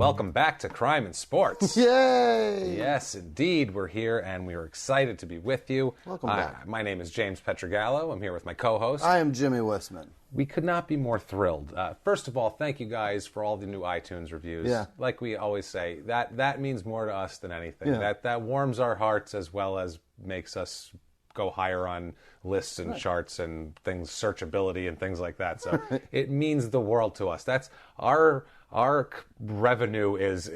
Welcome back to Crime and Sports. Yay! Yes, indeed. We're here, and we are excited to be with you. Welcome back. My name is James Pietragallo. I'm here with my co-host. I am Jimmie Whisman. We could not be more thrilled. First of all, thank you guys for all the new iTunes reviews. Yeah. Like we always say, that means more to us than anything. Yeah. That warms our hearts as well as makes us go higher on lists and charts and things, searchability and things like that. So it means the world to us. That's our revenue is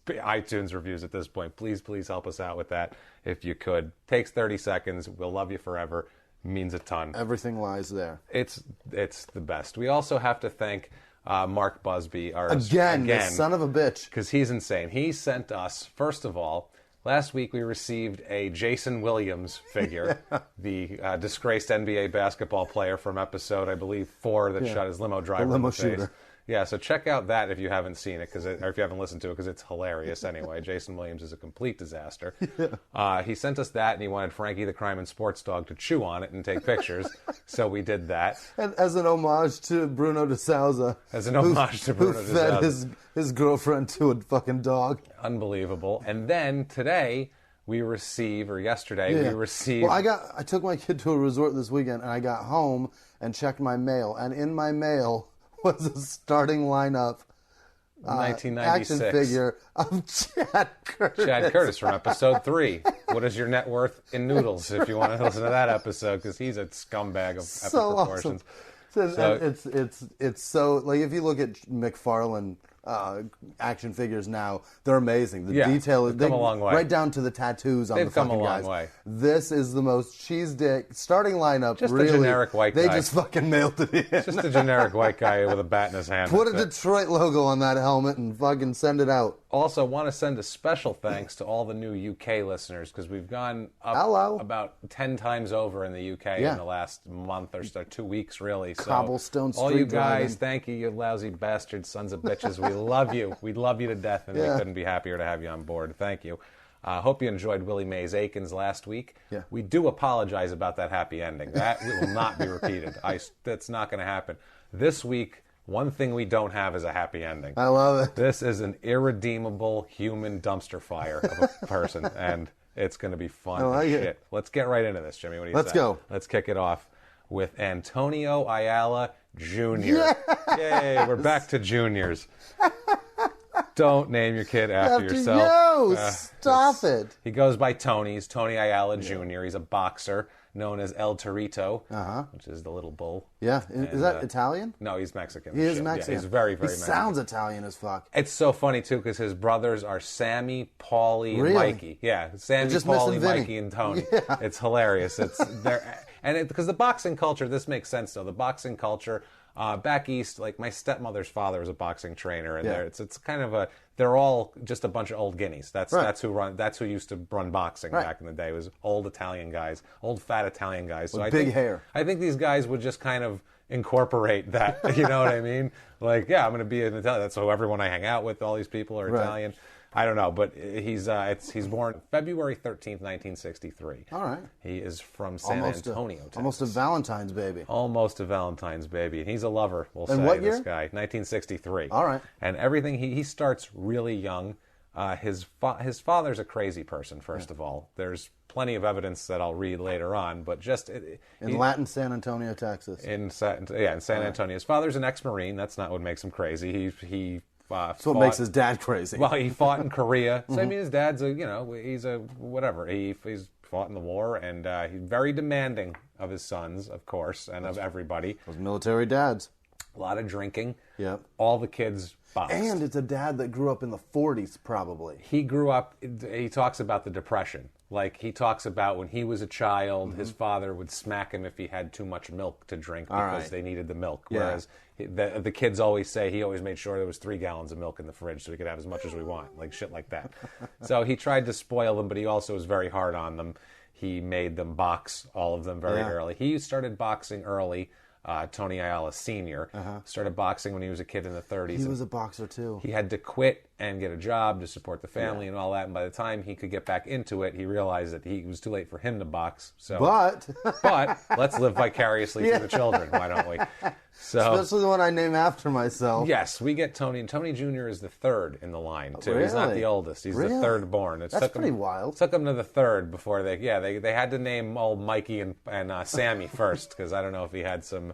iTunes reviews at this point. Please help us out with that if you could. Takes 30 seconds. We'll love you forever. Means a ton. Everything lies there. It's the best. We also have to thank Mark Busby. Again, the son of a bitch. Because he's insane. He sent us, first of all, last week we received a Jason Williams figure, the disgraced NBA basketball player from episode, I believe, 4 that shot his limo driver the limo in the face. shooter. Yeah, so check out that if you haven't seen it, or if you haven't listened to it, because it's hilarious anyway. Jason Williams is a complete disaster. He sent us that, and he wanted Frankie the Crime and Sports Dog to chew on it and take pictures, so we did that. And as an homage to Bruno de Souza. Who fed his girlfriend to a fucking dog. Unbelievable. And then today, we received. Well, I took my kid to a resort this weekend, and I got home and checked my mail, and in my mail was a starting lineup 1996 action figure of Chad Curtis. Chad Curtis from episode 3. What is your net worth in noodles? If you want to listen to that episode, because he's a scumbag of epic proportions. Awesome. It's so, like, if you look at McFarlane action figures now, they're amazing. The detail is come a long way. Right down to the tattoos on the fucking guys. They've come a long way. This is the most cheese dick starting lineup. Just really, a generic white guy. They just fucking mailed it in. Just a generic white guy with a bat in his hand. Put a Detroit logo on that helmet and fucking send it out. Also, want to send a special thanks to all the new UK listeners, because we've gone up about 10 times over in the UK in the last month or so, 2 weeks really. So Cobblestone Street all you guys, driving. Thank you, you lousy bastards, sons of bitches. We love you. We love you to death, and we couldn't be happier to have you on board. Thank you. Hope you enjoyed Willie Mays Aikens last week. Yeah. We do apologize about that happy ending. That will not be repeated. That's not going to happen. This week, one thing we don't have is a happy ending. I love it. This is an irredeemable human dumpster fire of a person, and it's going to be fun as shit. Let's get right into this, Jimmy. What do you say? Let's go. Let's kick it off with Antonio Ayala Jr. Yes! Yay, we're back to juniors. Don't name your kid after yourself. No, stop it. He goes by Tony. He's Tony Ayala Jr. He's a boxer known as El Torito, which is the little bull. Yeah. Is that Italian? No, he's Mexican. He is Mexican. Yeah, he's very, very Mexican. He sounds Italian as fuck. It's so funny, too, because his brothers are Sammy, Paulie, and Mikey. Yeah, Sammy, Paulie, Mikey, and Tony. Yeah. It's hilarious. Because the boxing culture, this makes sense, though. The boxing culture, back east, like my stepmother's father was a boxing trainer, and it's kind of they're all just a bunch of old guineas. That's who used to run boxing back in the day. It was old Italian guys, old fat Italian guys. With big hair. I think these guys would just kind of incorporate that. You know what I mean? Like, yeah, I'm going to be an Italian. That's so everyone I hang out with, all these people are Italian. I don't know, but he's born February 13th, 1963. All right. He is from San Antonio, Texas. Almost a Valentine's baby. Almost a Valentine's baby. And he's a lover, we'll say, what year? this guy. 1963. All right. And everything, he starts really young. His father's a crazy person, first of all. There's plenty of evidence that I'll read later on, but just... In Latin San Antonio, Texas. In San Antonio. His father's an ex-Marine. That's not what makes him crazy. He that's what makes his dad crazy. Well, he fought in Korea. So, I mean, his dad's he's a whatever. He's fought in the war, and he's very demanding of his sons, of course, and of everybody. Those military dads. A lot of drinking. Yep. All the kids boxed. And it's a dad that grew up in the 40s, probably. He grew up, he talks about the Depression. Like, he talks about when he was a child, his father would smack him if he had too much milk to drink because they needed the milk. Whereas the kids always say he always made sure there was 3 gallons of milk in the fridge so we could have as much as we want, like shit like that. So he tried to spoil them, but he also was very hard on them. He made them box, all of them, very early. He started boxing early. Tony Ayala Sr. Started boxing when he was a kid in the 30s. He was a boxer, too. He had to quit and get a job to support the family and all that. And by the time he could get back into it, he realized that it was too late for him to box. So, but let's live vicariously through the children. Why don't we? So, especially the one I name after myself. Yes, we get Tony. And Tony Jr. is the third in the line, too. Really? He's not the oldest. He's the third born. That's pretty wild. Took him to the third before they had to name old Mikey and Sammy first, because I don't know if he had some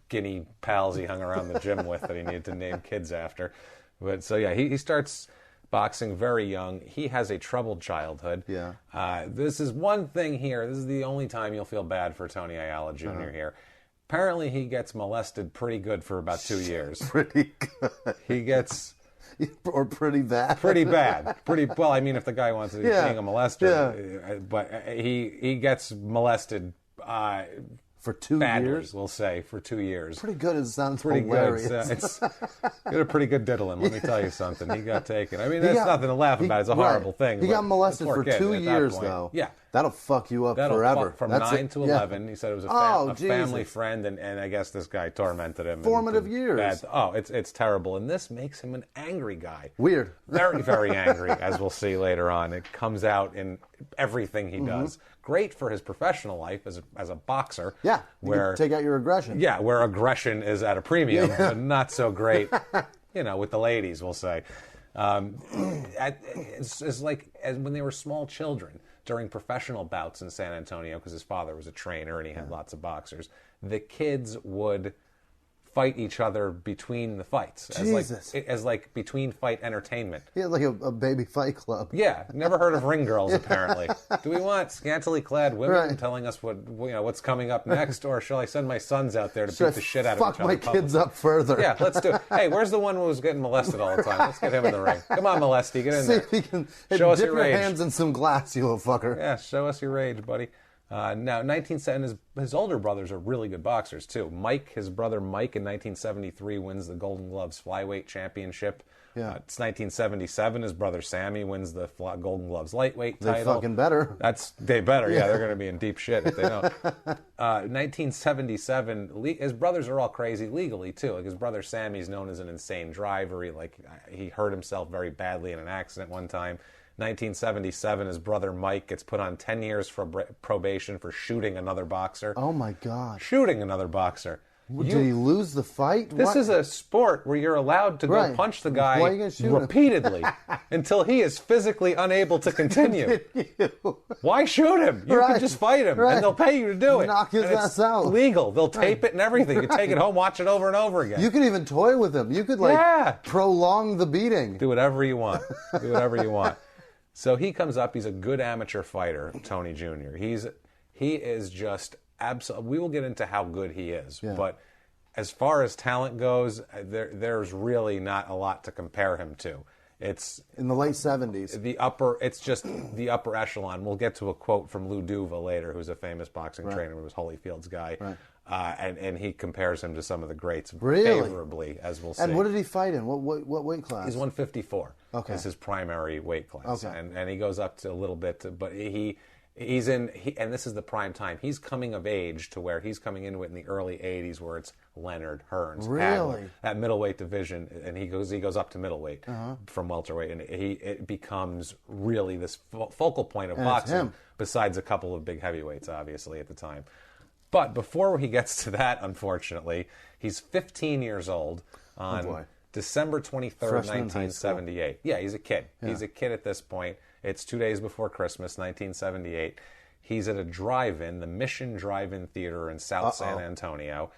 guinea pals he hung around the gym with that he needed to name kids after. But so, yeah, he starts boxing very young. He has a troubled childhood. Yeah. This is one thing here. This is the only time you'll feel bad for Tony Ayala Jr. here. Apparently, he gets molested pretty good for about 2 years. Pretty good. He gets... Or pretty bad. Pretty bad. Well, I mean, if the guy wants to be being a molester. But he gets molested... for 2 years? We'll say, for 2 years. Pretty good. It sounds pretty hilarious. Good. It's got a pretty good diddling, let me tell you something. He got taken. I mean, that's nothing to laugh about. It's a horrible thing. He got molested for 2 years, though. Yeah. That'll fuck you up forever. From 9 to 11. He said it was a family friend, and I guess this guy tormented him. Formative years. It's terrible. And this makes him an angry guy. Weird. Very, very angry, as we'll see later on. It comes out in everything he does. Great for his professional life as a boxer. Yeah, where you can take out your aggression. Yeah, where aggression is at a premium, but not so great, with the ladies, we'll say. It's like when they were small children during professional bouts in San Antonio, because his father was a trainer and he had lots of boxers, the kids would fight each other between the fights. As like between fight entertainment. Yeah, like a baby fight club. Yeah, never heard of ring girls, apparently. Do we want scantily clad women telling us what's coming up next, or shall I send my sons out there to beat the shit out of each other? Fuck my kids up further. Yeah, let's do it. Hey, where's the one who was getting molested all the time? Let's get him in the ring. Come on, Molesty, get in there. See if he can show us dip your your rage. hands in some glass, you little fucker. Yeah, show us your rage, buddy. Now, 1970, his older brothers are really good boxers, too. His brother Mike, in 1973, wins the Golden Gloves Flyweight Championship. Yeah. It's 1977, his brother Sammy wins the Golden Gloves Lightweight title. They fucking better. They better, yeah. They're going to be in deep shit if they don't. 1977, his brothers are all crazy legally, too. Like, his brother Sammy's known as an insane driver. He hurt himself very badly in an accident one time. 1977, his brother Mike gets put on 10 years for probation for shooting another boxer. Oh, my God. Shooting another boxer. Did he lose the fight? This is a sport where you're allowed to go punch the guy repeatedly until he is physically unable to continue. Why shoot him? You can just fight him, and they'll pay you to do it. Knock his ass out. Legal. They'll tape it and everything. You can take it home, watch it over and over again. You could even toy with him. You could, prolong the beating. Do whatever you want. Do whatever you want. So he comes up. He's a good amateur fighter, Tony Jr. He is just absolutely. We will get into how good he is, but as far as talent goes, there's really not a lot to compare him to. It's in the late 70s. It's just the upper echelon. We'll get to a quote from Lou Duva later, who's a famous boxing trainer, who was Holyfield's guy. Right. And he compares him to some of the greats favorably, as we'll see. And what did he fight in? What weight class? He's 154. Okay. Is his primary weight class. Okay. And he goes up to a little bit, but he's in, and this is the prime time. He's coming of age to where he's coming into it in the early 80s, where it's Leonard, Hearns, Hagler, that middleweight division, and he goes up to middleweight from welterweight, and it becomes really this focal point of boxing, besides a couple of big heavyweights, obviously, at the time. But before he gets to that, unfortunately, he's 15 years old on December 23rd, 1978. Yeah, he's a kid. Yeah. He's a kid at this point. It's 2 days before Christmas, 1978. He's at a drive-in, the Mission Drive-In Theater in South San Antonio.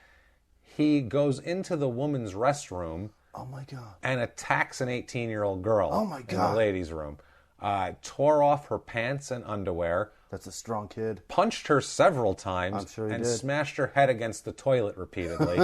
He goes into the woman's restroom. Oh, my God. And attacks an 18-year-old girl. Oh, my God. In the ladies' room. Tore off her pants and underwear. That's a strong kid. Punched her several times. I'm sure he and did. Smashed her head against the toilet repeatedly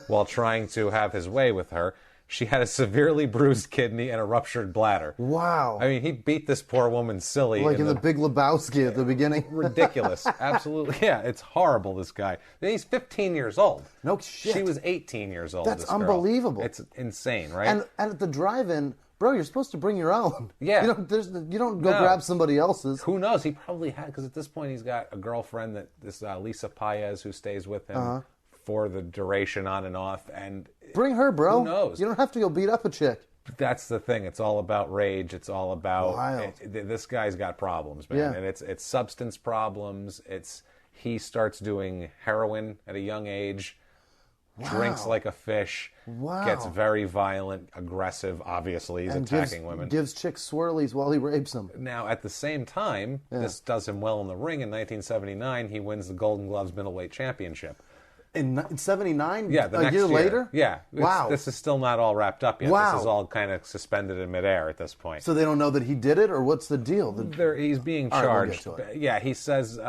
while trying to have his way with her. She had a severely bruised kidney and a ruptured bladder. Wow. I mean, he beat this poor woman silly. Like in the Big Lebowski at the beginning. Ridiculous. Absolutely. Yeah, it's horrible, this guy. He's 15 years old. No shit. She was 18 years old. That's unbelievable. It's insane, right? And at the drive-in, bro, you're supposed to bring your own. Yeah. You don't go grab somebody else's. Who knows? He probably had, because at this point he's got a girlfriend, Lisa Paez, who stays with him for the duration on and off. And bring her, bro. Who knows? You don't have to go beat up a chick. That's the thing. It's all about rage. It's all about this guy's got problems, man. Yeah. And it's substance problems. He starts doing heroin at a young age, drinks like a fish, gets very violent, aggressive. Obviously, he's attacking women. Gives chicks swirlies while he rapes them. Now, at the same time, this does him well in the ring. In 1979, he wins the Golden Gloves middleweight championship. In 79? Yeah, the next year year. later? Yeah. Wow. This is still not all wrapped up yet. Wow. This is all kind of suspended in midair at this point. So they don't know that he did it, or what's the deal? He's being charged. We'll get to it. Yeah, he says...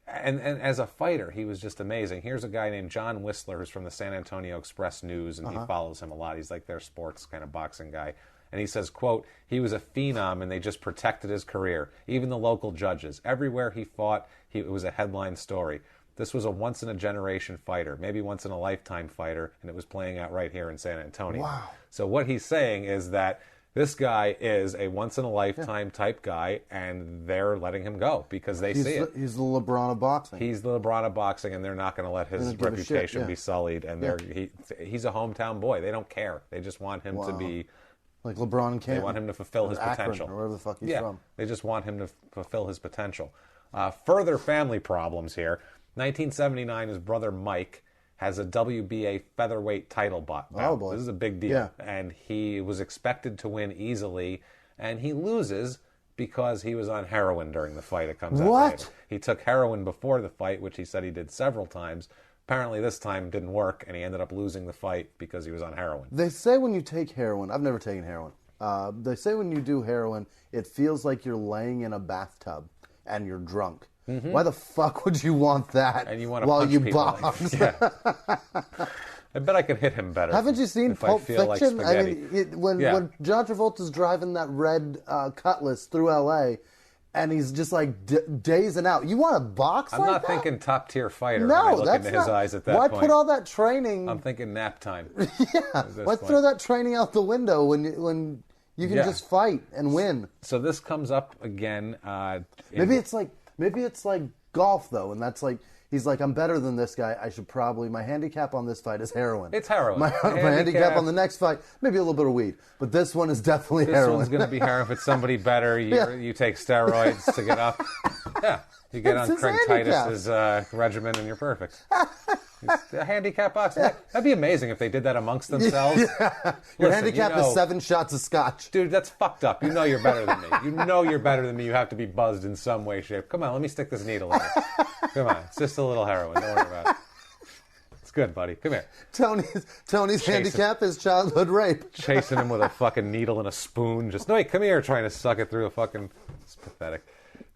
And as a fighter, he was just amazing. Here's a guy named John Whistler who's from the San Antonio Express News, and he follows him a lot. He's like their sports kind of boxing guy. And he says, quote, he was a phenom and they just protected his career. Even the local judges. Everywhere he fought, it was a headline story. This was a once-in-a-generation fighter, maybe once-in-a-lifetime fighter, and it was playing out right here in San Antonio. Wow. So what he's saying is that this guy is a once-in-a-lifetime type guy, and they're letting him go because they see it. He's the LeBron of boxing. He's the LeBron of boxing, and they're not going to let his reputation be sullied. And he's a hometown boy. They don't care. They just want him to be... Like LeBron Canton. They want him to fulfill his potential. Or wherever the fuck he's from. They just want him to fulfill his potential. Further family problems here. 1979, his brother Mike has a WBA featherweight title bout. Oh, boy. This is a big deal. Yeah. And he was expected to win easily, and he loses because he was on heroin during the fight. It comes out later. He took heroin before the fight, which he said he did several times. Apparently this time didn't work, and he ended up losing the fight because he was on heroin. They say when you take heroin, I've never taken heroin, they say when you do heroin, it feels like you're laying in a bathtub and you're drunk. Mm-hmm. Why the fuck would you want that and you want to while punch you people box? I bet I could hit him better. Haven't you seen Pulp Fiction? Like I mean, when John Travolta's driving that red Cutlass through L.A., and he's just like dazing out. You want to box I'm like not that? thinking top tier fighter. No, when I look that's into his eyes at that why point. Put all that training? I'm thinking nap time. Why throw that training out the window when you can just fight and win? So this comes up again. Maybe it's like golf though, and that's like he's like, I'm better than this guy. I should probably my handicap on this fight is heroin. It's heroin. My handicap on the next fight, maybe a little bit of weed, but this one is definitely heroin. This one's going to be heroin. If it's somebody better, you take steroids to get up. Yeah, you get on Craig Titus's regimen and you're perfect. A handicap boxing. That'd be amazing if they did that amongst themselves. Your handicap is 7 shots of scotch. Dude, that's fucked up. You know you're better than me. You know you're better than me. You have to be buzzed in some way, shape. Come on, let me stick this needle in it. Come on, it's just a little heroin. Don't worry about it. It's good, buddy. Come here. Tony's handicap is childhood rape. Chasing him with a fucking needle and a spoon. Just, no, come here, trying to suck it through a fucking... It's pathetic.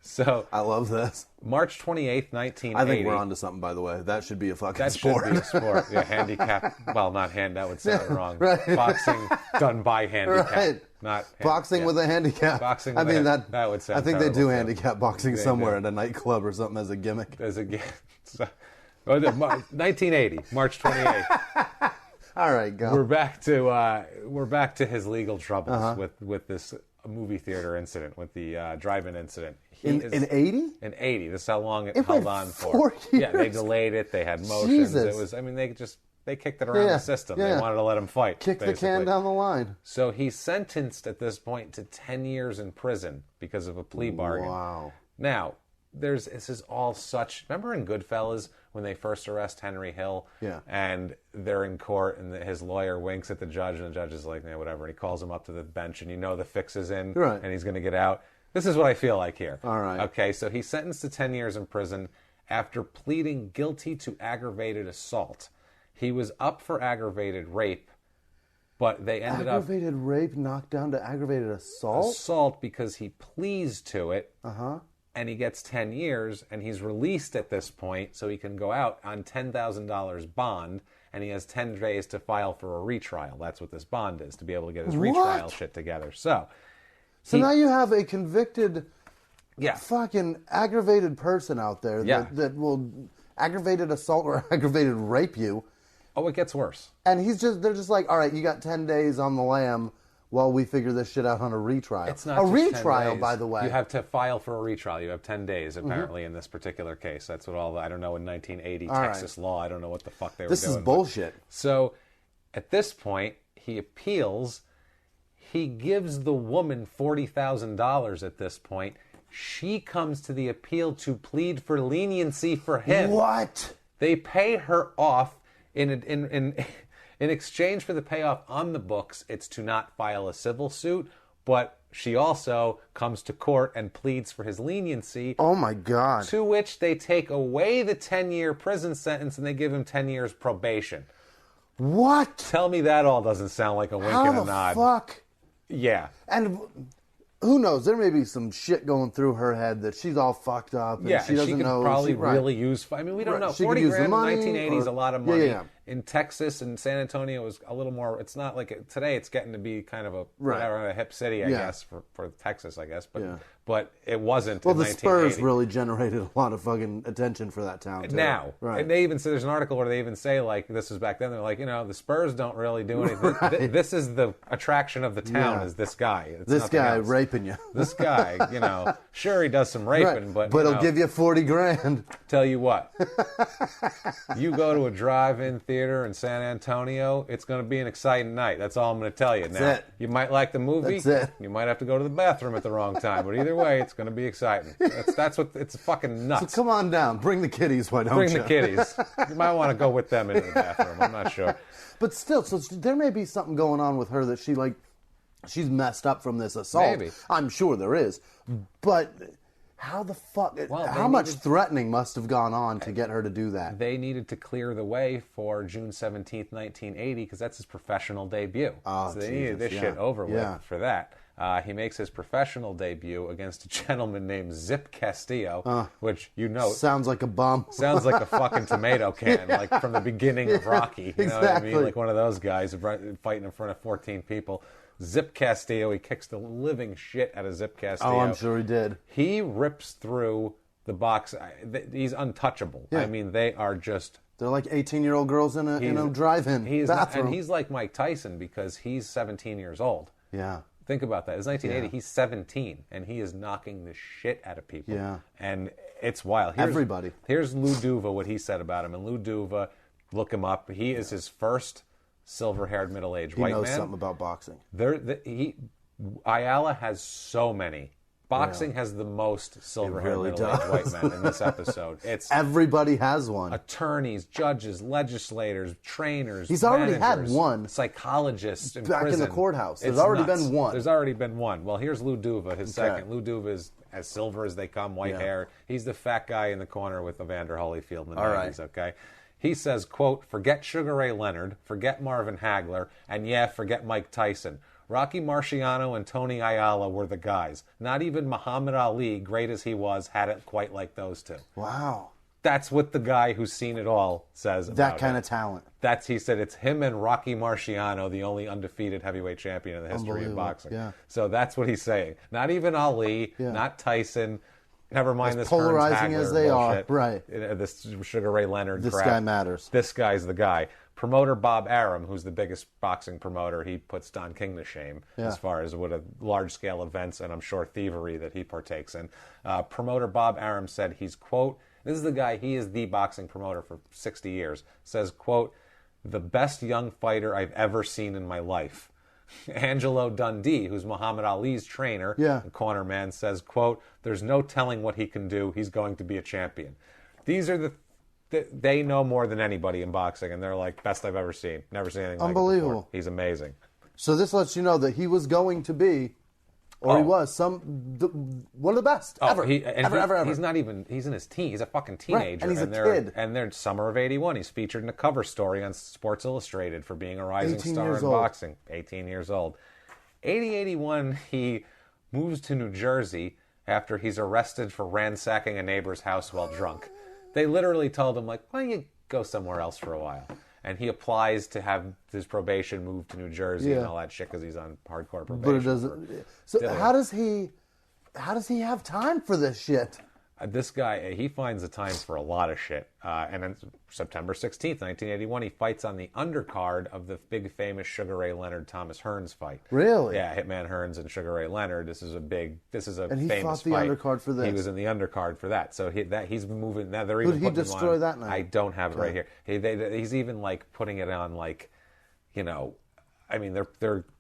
So I love this. March 28th, 1980. I think we're onto something, by the way. That should be a fucking sport. That should be a sport. Yeah, handicap. Well, not hand. That would sound wrong. Right. Boxing done by handicap. Right. Not boxing with a handicap. Boxing. I mean that would sound. I think they do terrible, handicap boxing somewhere at a nightclub or something as a gimmick. As a gimmick. 1980, March 28th. All right, go. We're back to his legal troubles with this movie theater incident, with the drive-in incident. In 80? In 80. This is how long it held on for. 4 years. Yeah, they delayed it. They had motions. Jesus. It was. I mean, they kicked it around the system. They wanted to let him fight. Kick the can down the line. So he's sentenced at this point to 10 years in prison because of a plea bargain. Wow. Now, this is all such... Remember in Goodfellas when they first arrest Henry Hill? Yeah. And they're in court and his lawyer winks at the judge and the judge is like, yeah, whatever. And he calls him up to the bench and you know the fix is in and he's going to get out. This is what I feel like here. All right. Okay, so he's sentenced to 10 years in prison after pleading guilty to aggravated assault. He was up for aggravated rape, but they ended Aggravated rape knocked down to aggravated assault? Assault because he pleads to it. And he gets 10 years, and he's released at this point, so he can go out on $10,000 bond, and he has 10 days to file for a retrial. That's what this bond is, to be able to get his retrial shit together. So now you have a convicted, fucking aggravated person out there that will aggravated assault or aggravated rape you. Oh, it gets worse. And they're just like, all right, you got 10 days on the lam. while we figure this shit out on a retrial. It's not a just 10 retrial, days. by the way. You have to file for a retrial. You have 10 days, apparently, in this particular case. That's what I don't know, in 1980, Texas law, I don't know what the fuck they were doing. This is bullshit. So, at this point, he appeals. He gives the woman $40,000 at this point. She comes to the appeal to plead for leniency for him. What? They pay her off in exchange for the payoff on the books. It's to not file a civil suit, but she also comes to court and pleads for his leniency. Oh my God. To which they take away the 10-year prison sentence and they give him 10 years probation. What? Tell me that all doesn't sound like a wink and a nod. How the fuck? Yeah. And who knows? There may be some shit going through her head that she's all fucked up and she doesn't could know. Probably really use. I mean, we don't know. She 40 could use grand the money, in 1980 is a lot of money. Yeah. In Texas and San Antonio, it was a little more. It's not like today. It's getting to be kind of a hip city, I guess, for Texas, I guess. But it wasn't. Well, in the 1980. Spurs really generated a lot of fucking attention for that town too. Now, right? And they even say there's an article where they even say, like, this was back then. They're like, the Spurs don't really do anything. Right. This is the attraction of the town. Is this guy? It's this guy else. raping you. This guy, sure he does some raping, right. but he'll give you 40 grand. Tell you what, you go to a drive-in theater in San Antonio, it's going to be an exciting night. That's all I'm going to tell you. That's it. You might like the movie. That's it. You might have to go to the bathroom at the wrong time, but either way, it's going to be exciting. That's what it's fucking nuts. So come on down, bring the kiddies. Why don't Bring you? the kiddies. You might want to go with them into the bathroom. I'm not sure. But still, so there may be something going on with her that she's messed up from this assault. Maybe. I'm sure there is, but. How the fuck? How much threatening must have gone on to get her to do that? They needed to clear the way for June 17th, 1980, because that's his professional debut. Oh, so they needed this shit over with for that. He makes his professional debut against a gentleman named Zip Castillo, which sounds like a bum. Sounds like a fucking tomato can, like from the beginning of Rocky. You know what I mean? Like one of those guys fighting in front of 14 people. Zip Castillo, he kicks the living shit out of Zip Castillo. Oh, I'm sure he did. He rips through the box. He's untouchable. Yeah. I mean, they are just... They're like 18-year-old girls in a drive-in bathroom. And he's like Mike Tyson because he's 17 years old. Yeah. Think about that. It's 1980. He's 17, and he is knocking the shit out of people. Yeah. And it's wild. Everybody. Here's Lou Duva, what he said about him. And Lou Duva, look him up. He is his first... silver-haired, middle-aged white man. He knows something about boxing. Ayala has so many. Boxing has the most silver-haired, middle-aged white men in this episode. Everybody has one. Attorneys, judges, legislators, trainers. He's already had one. Psychologists in back prison. in the courthouse. There's already been one. There's already been one. Well, here's Lou Duva, his second. Lou Duva is as silver as they come, white hair. He's the fat guy in the corner with Evander Holyfield in the 90s. Okay. He says, quote, forget Sugar Ray Leonard, forget Marvin Hagler, and forget Mike Tyson. Rocky Marciano and Tony Ayala were the guys. Not even Muhammad Ali, great as he was, had it quite like those two. Wow. That's what the guy who's seen it all says about that kind of talent. He said it's him and Rocky Marciano, the only undefeated heavyweight champion in the history of boxing. Yeah. So that's what he's saying. Not even Ali, not Tyson. Never mind this polarizing as they bullshit. are, right? This Sugar Ray Leonard this crap. Guy matters. This guy's the guy. Promoter Bob Arum, who's the biggest boxing promoter, he puts Don King to shame as far as what a large-scale events and I'm sure thievery that he partakes in. Promoter Bob Arum said he's, quote, this is the guy, he is the boxing promoter for 60 years, says, quote, the best young fighter I've ever seen in my life. Angelo Dundee, who's Muhammad Ali's trainer, the corner man, says, quote, there's no telling what he can do. He's going to be a champion. These are they know more than anybody in boxing, and they're like, best I've ever seen. Never seen anything like it before. He's amazing. So this lets you know that he was going to be, he was, one of the best ever. Ever. He's not even, he's in his teen. He's a fucking teenager. Right. And he's a kid. And they're summer of 81. He's featured in a cover story on Sports Illustrated for being a rising star in boxing. 18 years old. 80-81, he moves to New Jersey after he's arrested for ransacking a neighbor's house while drunk. They literally told him, like, why don't you go somewhere else for a while? And he applies to have his probation moved to New Jersey and all that shit because he's on hardcore probation. But it doesn't. So how does he have time for this shit? This guy, he finds the time for a lot of shit. And then September 16th, 1981, he fights on the undercard of the big famous Sugar Ray Leonard-Thomas Hearns fight. Really? Yeah, Hitman Hearns and Sugar Ray Leonard. This is a famous fight. And he fought the undercard for this? He was in the undercard for that. So he's moving, now they're Who even did he putting him destroy on, that night? I don't have it right here. He's even like putting it on like, you know, I mean,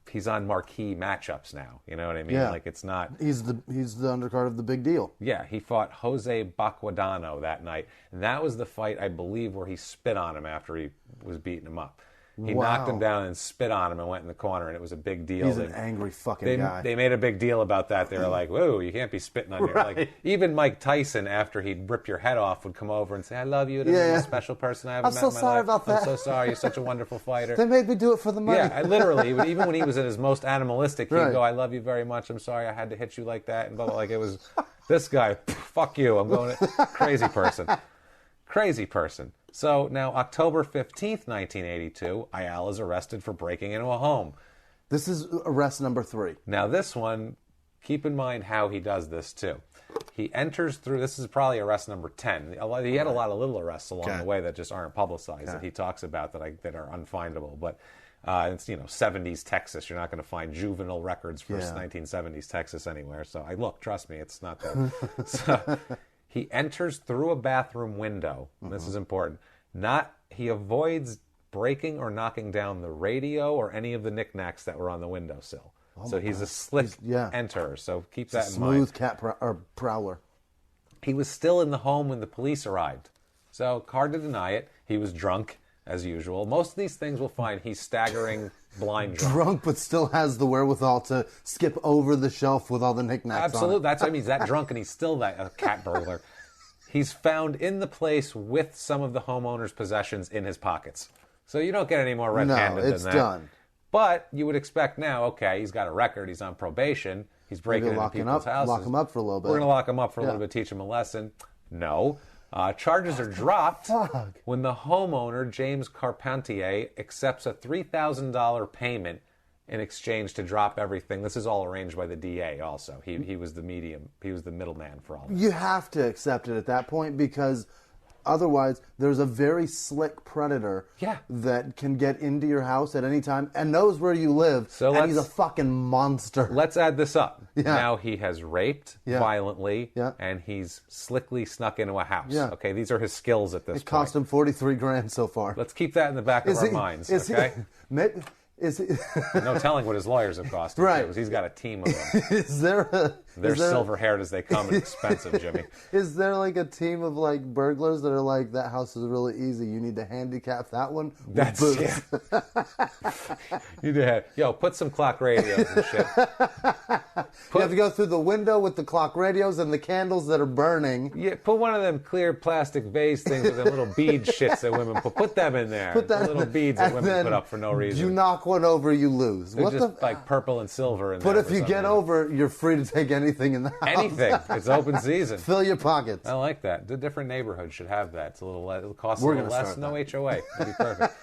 he's on marquee matchups now. You know what I mean? Yeah. Like it's not. He's the undercard of the big deal. Yeah, he fought Jose Baquedano that night, and that was the fight I believe where he spit on him after he was beating him up. He knocked him down and spit on him and went in the corner, and it was a big deal. He's an angry fucking guy. They made a big deal about that. They were like, "Whoa, you can't be spitting on your." Like even Mike Tyson, after he'd rip your head off, would come over and say, "I love you. This is the most special person I ever met in my life. I'm so sorry about that. I'm so sorry. You're such a wonderful fighter." They made me do it for the money. Yeah, I literally, even when he was at his most animalistic, he'd go, "I love you very much. I'm sorry I had to hit you like that," and blah blah. Like it was this guy. Fuck you. I'm going crazy person. Crazy person. So now, October 15th, 1982, Ayala's arrested for breaking into a home. This is arrest number 3. Now, this one, keep in mind how he does this, too. He enters through, this is probably arrest number 10. He had a lot of little arrests along the way that just aren't publicized, that he talks about that are unfindable. But it's, 70s Texas. You're not going to find juvenile records for 1970s Texas anywhere. So, trust me, it's not there. So, he enters through a bathroom window. This is important. He avoids breaking or knocking down the radio or any of the knickknacks that were on the windowsill. So he's a slick enterer. So keep that in mind. Smooth cat prowler. He was still in the home when the police arrived. So hard to deny it. He was drunk, as usual. Most of these things we'll find he's staggering blind drunk, but still has the wherewithal to skip over the shelf with all the knickknacks. Absolutely. On it. That's what I mean. He's that drunk, and he's still a cat burglar. He's found in the place with some of the homeowner's possessions in his pockets. So you don't get any more red-handed than that. No, it's done. But you would expect now, okay, he's got a record, he's on probation, he's breaking into people's houses. Lock him up for a little bit. We're going to lock him up for a little bit, teach him a lesson. No. Charges are dropped when the homeowner, James Carpentier, accepts a $3,000 payment in exchange to drop everything. This is all arranged by the DA also. He was the medium. He was the middleman for all this. You have to accept it at that point because otherwise there's a very slick predator that can get into your house at any time and knows where you live, and he's a fucking monster. Let's add this up. Now he has raped violently, and he's slickly snuck into a house. Okay, these are his skills at this point. It cost him $43,000 so far. Let's keep that in the back of our minds, okay? No telling what his lawyers have cost him. Right. He's got a team of them. They're silver-haired as they come and expensive, Jimmy. Is there like a team of like burglars that are like, that house is really easy, you need to handicap that one? That's it. You did. Yo, put some clock radios and shit. You have to go through the window with the clock radios and the candles that are burning. Yeah, put one of them clear plastic vase things with the little bead shits that women put them in there. Put that, the little beads that women put up for no reason. You knock one over, you lose. They're just like purple and silver in there. But if you get over, you're free to take anything in the house. Anything. It's open season. Fill your pockets. I like that. The different neighborhoods should have that. It's a little less. It'll cost a little less. No HOA. It'll be perfect.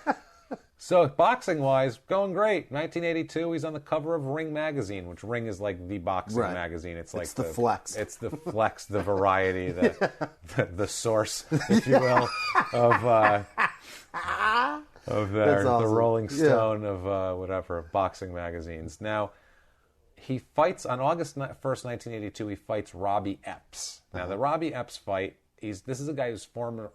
So boxing-wise, going great. 1982, he's on the cover of Ring magazine, which Ring is like the boxing magazine. It's like the Flex. It's the Flex, the Variety, the source, if you will, of the Rolling Stone of boxing magazines. Now, he fights on August 1st, 1982. He fights Robbie Epps. Now, the Robbie Epps fight. This is a guy who's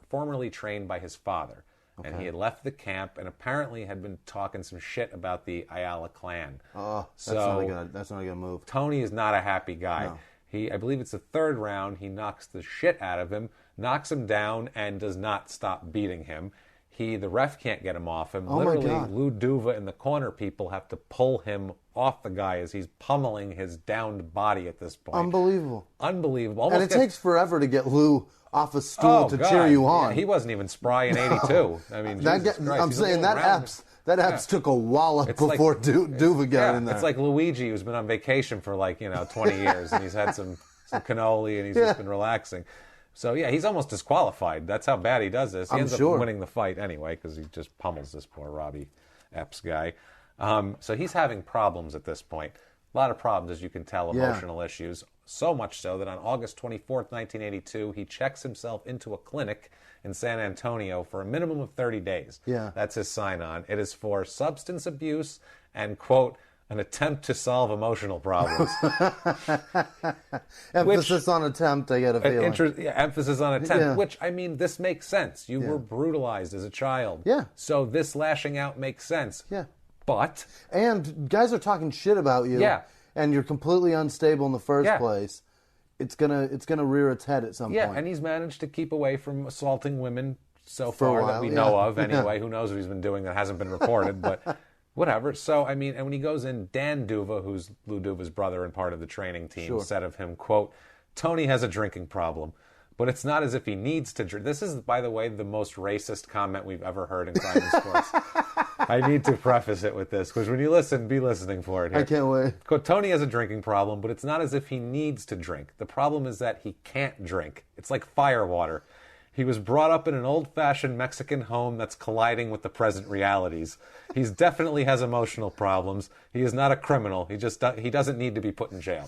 formerly trained by his father. Okay. And he had left the camp and apparently had been talking some shit about the Ayala clan. Oh, that's not a good move. Tony is not a happy guy. No. I believe it's the third round. He knocks the shit out of him, knocks him down, and does not stop beating him. The ref can't get him off him. Literally, Lou Duva and the corner people have to pull him off the guy as he's pummeling his downed body at this point. Unbelievable. Almost and it takes forever to get Lou off a stool to cheer you on. Yeah, he wasn't even spry in 82. I mean, Jesus Christ. I'm saying that Epps took a wallop before Duva got in there. It's like Luigi, who's been on vacation for 20 years, and he's had some cannoli, and he's just been relaxing. So, he's almost disqualified. That's how bad he does this. He ends up winning the fight anyway, because he just pummels this poor Robbie Epps guy. So he's having problems at this point. A lot of problems, as you can tell, emotional issues. So much so that on August 24th, 1982, he checks himself into a clinic in San Antonio for a minimum of 30 days. Yeah. That's his sign-on. It is for substance abuse and, quote, an attempt to solve emotional problems. Emphasis on attempt, I get a feeling. Emphasis on attempt, which, I mean, this makes sense. You were brutalized as a child. Yeah. So this lashing out makes sense. Yeah. But... And guys are talking shit about you. Yeah. And you're completely unstable in the first place. It's gonna rear its head at some point. Yeah, and he's managed to keep away from assaulting women so far that we know of anyway. Who knows what he's been doing that hasn't been reported, but whatever. So, I mean, and when he goes in, Dan Duva, who's Lou Duva's brother and part of the training team, said of him, quote, Tony has a drinking problem, but it's not as if he needs to drink. This is, by the way, the most racist comment we've ever heard in Crime and Sports. I need to preface it with this, because when you listen, be listening for it here. I can't wait. Quote, Tony has a drinking problem, but it's not as if he needs to drink. The problem is that he can't drink. It's like firewater. He was brought up in an old-fashioned Mexican home that's colliding with the present realities. He definitely has emotional problems. He is not a criminal. He doesn't need to be put in jail.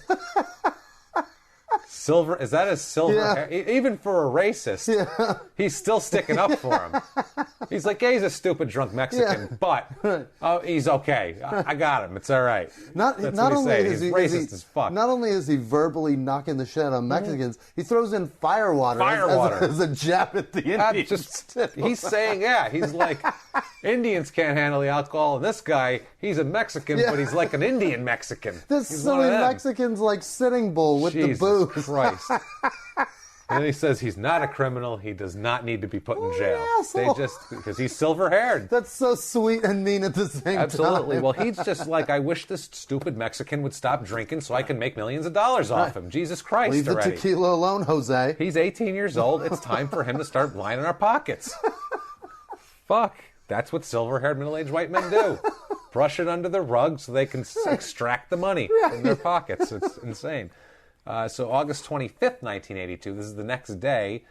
Silver, is that his silver hair? Even for a racist, he's still sticking up for him. He's like, he's a stupid drunk Mexican, but he's okay. I got him. It's all right. That's what he's saying. He's racist as fuck. Not only is he verbally knocking the shit on Mexicans, he throws in firewater. As a jab at the Indians. He's saying, he's like, Indians can't handle the alcohol, and this guy, he's a Mexican, but he's like an Indian Mexican. This silly Mexican's like Sitting Bull with the booze. Christ. And then he says he's not a criminal. He does not need to be put in jail. Because he's silver-haired. That's so sweet and mean at the same time. Absolutely. Well, he's just like, I wish this stupid Mexican would stop drinking so I can make millions of dollars off him. Jesus Christ Leave already. the tequila alone, Jose. He's 18 years old. It's time for him to start lining our pockets. Fuck. That's what silver-haired middle-aged white men do. Brush it under the rug so they can extract the money from their pockets. It's insane. So August 25th, 1982, this is the next day,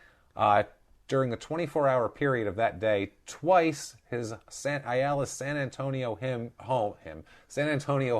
during the 24-hour period of that day, twice his Ayala's San Antonio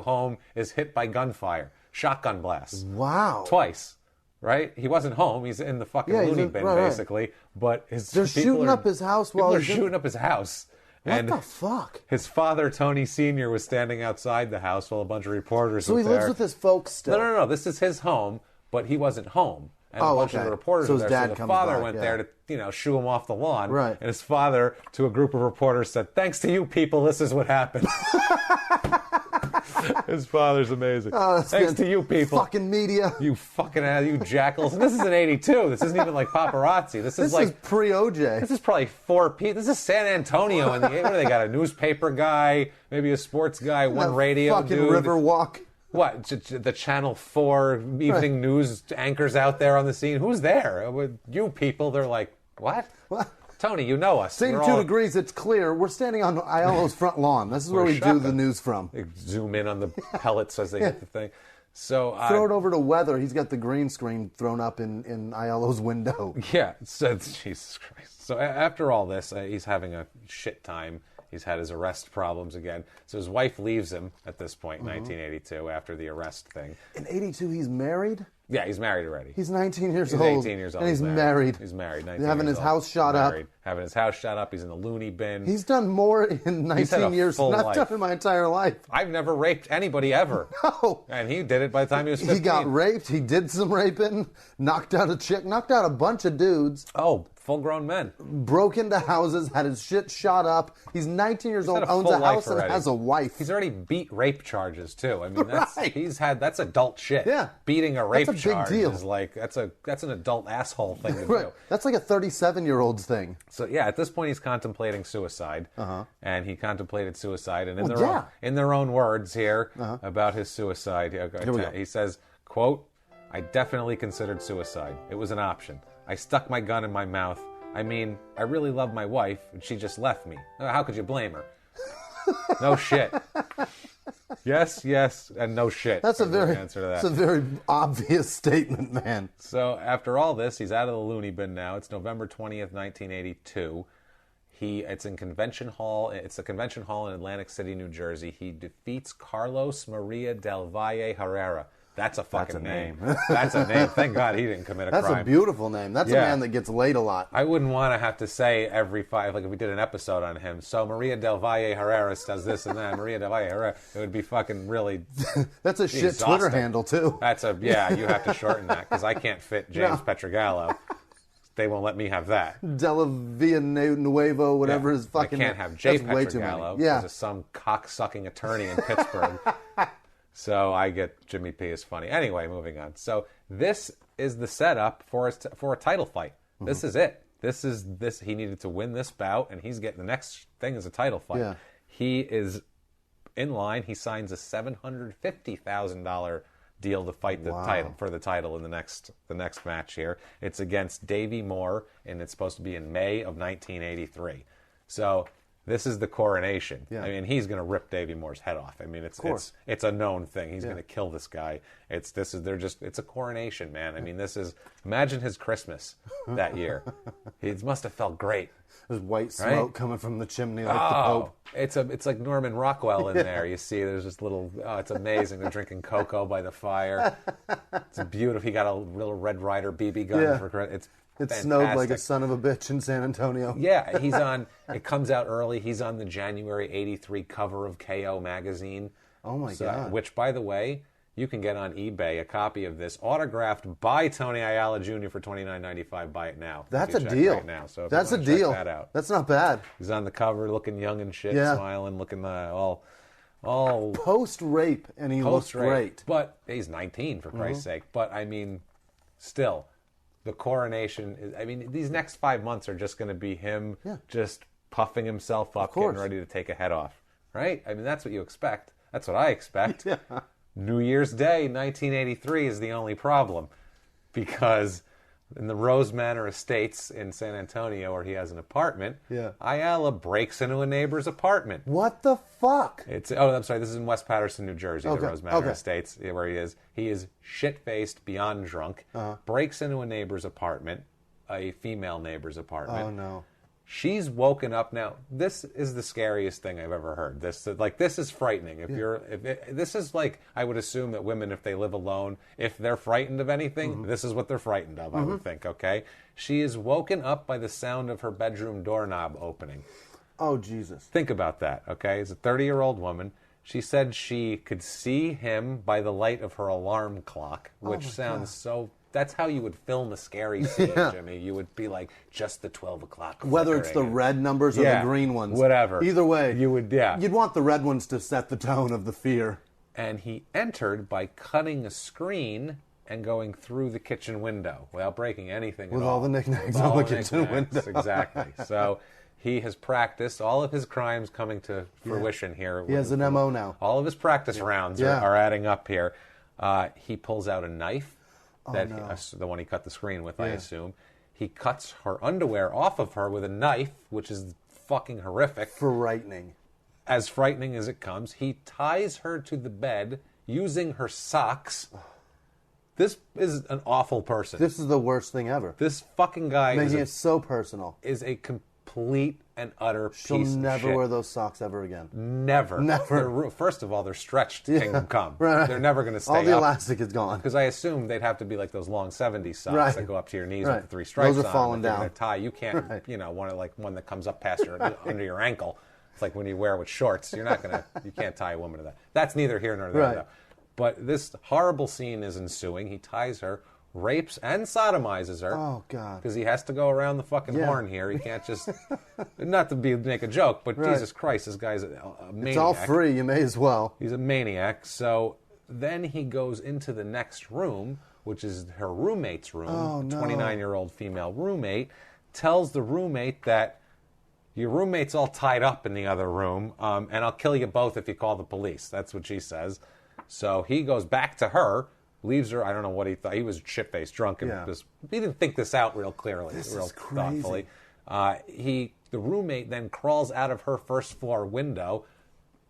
home is hit by gunfire, shotgun blasts. Wow. Twice, right? He wasn't home. He's in the fucking loony bin, basically. But they're shooting up his house while they're shooting up his house. What the fuck? His father, Tony Sr., was standing outside the house while a bunch of reporters were there. So he lives with his folks still? No. This is his home, but he wasn't home. And a bunch of the reporters were there. So the father went there to, shoo him off the lawn. Right. And his father, to a group of reporters, said, "Thanks to you people, this is what happened." His father's amazing. Thanks to you people. Fucking media. You fucking you jackals. And this is in 82. This isn't even like paparazzi. This is pre-OJ. This is probably 4 people. This is San Antonio. What do they got? A newspaper guy, maybe a sports guy, one radio fucking dude. Riverwalk. What? The Channel 4 evening news anchors out there on the scene? Who's there? You people. They're like, what? What? Tony, you know us. 82 degrees, it's clear. We're standing on Ayala's front lawn. This is where we do the news from. They zoom in on the pellets as they hit the thing. So throw it over to Weather. He's got the green screen thrown up in Ayala's window. Yeah. So, Jesus Christ. So after all this, he's having a shit time. He's had his arrest problems again. So his wife leaves him at this point in 1982 after the arrest thing. In 82, he's married? Yeah, he's married already. He's 19 years old. He's 18 years old. And he's married. He's married. He's having his house shot up. Having his house shot up. He's in the loony bin. He's done more in 19 years than I've done in my entire life. I've never raped anybody ever. No. And he did it by the time he was 15. He got raped. He did some raping. Knocked out a chick. Knocked out a bunch of dudes. Oh, full-grown men. Broke into houses. Had his shit shot up. He's 19 years old. Owns a house and has a wife. He's already beat rape charges, too. I mean, that's adult shit. Yeah. Beating a rape charge. That's a big deal. Is like, that's an adult asshole thing to do. That's like a 37-year-old's thing. So yeah, at this point he's contemplating suicide, and he contemplated suicide, and in their own words here about his suicide, he says, quote, "I definitely considered suicide. It was an option. I stuck my gun in my mouth. I mean, I really love my wife, and she just left me. How could you blame her? No shit." Yes, and no shit. That's a very answer to that. That's a very obvious statement, man. So after all this, he's out of the loony bin now. It's November 20th, 1982. It's in Convention Hall. It's a convention hall in Atlantic City, New Jersey. He defeats Carlos Maria del Valle Herrera. That's a fucking name. That's a name. Thank God he didn't commit a crime. That's a beautiful name. That's a man that gets laid a lot. I wouldn't want to have to say every 5, like if we did an episode on him. So Maria del Valle Herreras does this and that. Maria del Valle Herrera. It would be fucking really. That's a shit Twitter handle too. You have to shorten that because I can't fit James Pietragallo. They won't let me have that. Della Villanueva, whatever his fucking. I can't have Jay Pietragallo because of some cock-sucking attorney in Pittsburgh. So I get Jimmie P is funny. Anyway, moving on. So this is the setup for a title fight. Mm-hmm. This is it. This. He needed to win this bout, and he's getting the next thing is a title fight. Yeah. He is in line. He signs a $750,000 deal to fight the title in the next match here. It's against Davey Moore, and it's supposed to be in May of 1983. So this is the coronation. Yeah. I mean, he's going to rip Davey Moore's head off. I mean, it's a known thing. He's going to kill this guy. It's a coronation, man. I mean, imagine his Christmas that year. He must have felt great. There's white smoke coming from the chimney like the Pope. It's like Norman Rockwell in there. You see, there's this little. It's amazing. They're drinking cocoa by the fire. It's beautiful. He got a little Red Ryder BB gun for Christmas. It snowed like a son of a bitch in San Antonio. Yeah, it comes out early. He's on the January '83 cover of KO magazine. Oh my God! Which, by the way, you can get on eBay a copy of this autographed by Tony Ayala Jr. for $29.95. Buy it now. That's a deal. Right now. So that's a deal. Check that out. That's not bad. He's on the cover, looking young and shit, smiling, looking all post-rape, and he looks great. But he's 19 for Christ's sake. But I mean, still. The coronation is, I mean, these next 5 months are just going to be him just puffing himself up, getting ready to take a head off, right? I mean, that's what you expect. That's what I expect. Yeah. New Year's Day, 1983 is the only problem because in the Rose Manor Estates in San Antonio, where he has an apartment, Ayala breaks into a neighbor's apartment. What the fuck? I'm sorry, this is in West Patterson, New Jersey, the Rose Manor Estates, where he is. He is shit-faced, beyond drunk, breaks into a neighbor's apartment, a female neighbor's apartment. Oh, no. She's woken up now. This is the scariest thing I've ever heard. This is frightening. This is like, I would assume that women, if they live alone, if they're frightened of anything, this is what they're frightened of. I would think. Okay, she is woken up by the sound of her bedroom doorknob opening. Oh Jesus! Think about that. Okay, it's a 30-year-old woman. She said she could see him by the light of her alarm clock, which sounds so. That's how you would film a scary scene, Jimmy. You would be like, just the 12 o'clock. Whether it's the red numbers or the green ones. Whatever. Either way. You would, You'd want the red ones to set the tone of the fear. And he entered by cutting a screen and going through the kitchen window without breaking anything With all the knickknacks on the kitchen window. Exactly. So he has practiced all of his crimes coming to fruition here. He has an MO now. All of his practice rounds are adding up here. He pulls out a knife. The one he cut the screen with, I assume. He cuts her underwear off of her with a knife, which is fucking horrific. Frightening. As frightening as it comes. He ties her to the bed using her socks. This is an awful person. This is the worst thing ever. This fucking guy making it so personal. Is a complete and utter piece She'll of shit. never wear those socks ever again. Never. First of all, they're stretched kingdom come. Right. They're never going to stay all up. the elastic is gone. Because I assume they'd have to be like those long 70s socks that go up to your knees with the 3 stripes those are falling down. A tie. You can't, one that comes up past your under your ankle. It's like when you wear with shorts. You can't tie a woman to that. That's neither here nor there, though. But this horrible scene is ensuing. He ties her, rapes and sodomizes her. Oh, God. Because he has to go around the fucking horn here. He can't just, not to make a joke, but Jesus Christ, this guy's a maniac. It's all free, you may as well. He's a maniac. So then he goes into the next room, which is her roommate's room. Oh, no. 29-year-old female roommate, tells the roommate that your roommate's all tied up in the other room, and I'll kill you both if you call the police. That's what she says. So he goes back to her, leaves her. I don't know what he thought. He was shit-faced drunk, and he didn't think this out real clearly, real thoughtfully. The roommate then crawls out of her first floor window.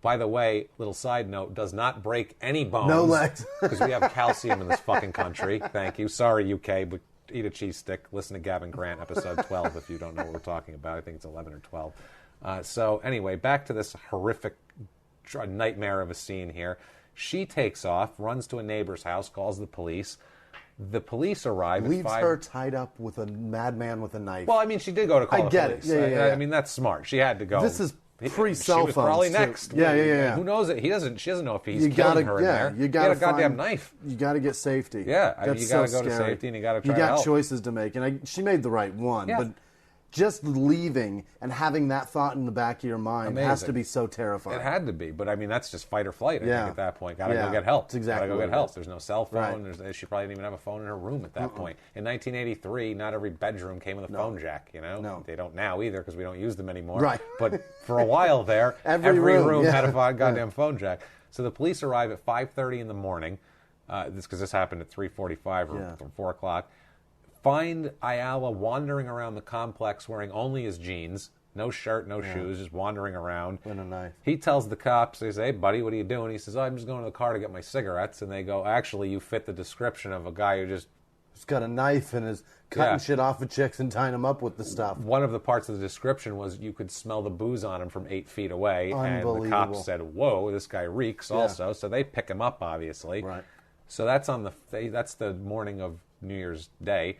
By the way, little side note, does not break any bones. No legs. Because we have calcium in this fucking country. Thank you. Sorry, UK, but eat a cheese stick. Listen to Gavin Grant, episode 12, if you don't know what we're talking about. I think it's 11 or 12. So anyway, back to this horrific nightmare of a scene here. She takes off, runs to a neighbor's house, calls the police. The police arrive. Leaves her tied up with a madman with a knife. Well, I mean, she did go to call the police. I get it. Yeah. I mean, that's smart. She had to go. This is pre-cell phones. She was probably next. Yeah. Who knows it? She doesn't know if he's killing her in there. You got a goddamn knife. You got to get safety. Yeah, I mean, you got to go to safety, and you got to try to help. You got choices to make, and she made the right one. Yeah. But just leaving and having that thought in the back of your mind has to be so terrifying. It had to be, but I mean, that's just fight or flight. I think at that point, gotta go get help. That's exactly. Gotta go get help. There's no cell phone. Right. She probably didn't even have a phone in her room at that point. In 1983, not every bedroom came with a phone jack. You know, no. They don't now either because we don't use them anymore. Right. But for a while there, every room had a goddamn phone jack. So the police arrive at 5:30 in the morning. Because this happened at 3:45 or 4 o'clock. Find Ayala wandering around the complex wearing only his jeans, no shirt, no shoes, just wandering around. With a knife. He tells the cops, they say, "Hey, buddy, what are you doing?" He says, "I'm just going to the car to get my cigarettes." And they go, "Actually, you fit the description of a guy who just..." He's got a knife and is cutting shit off of chicks and tying them up with the stuff. One of the parts of the description was you could smell the booze on him from 8 feet away. And the cops said, "Whoa, this guy reeks also." So they pick him up, obviously. Right. So that's that's the morning of New Year's Day.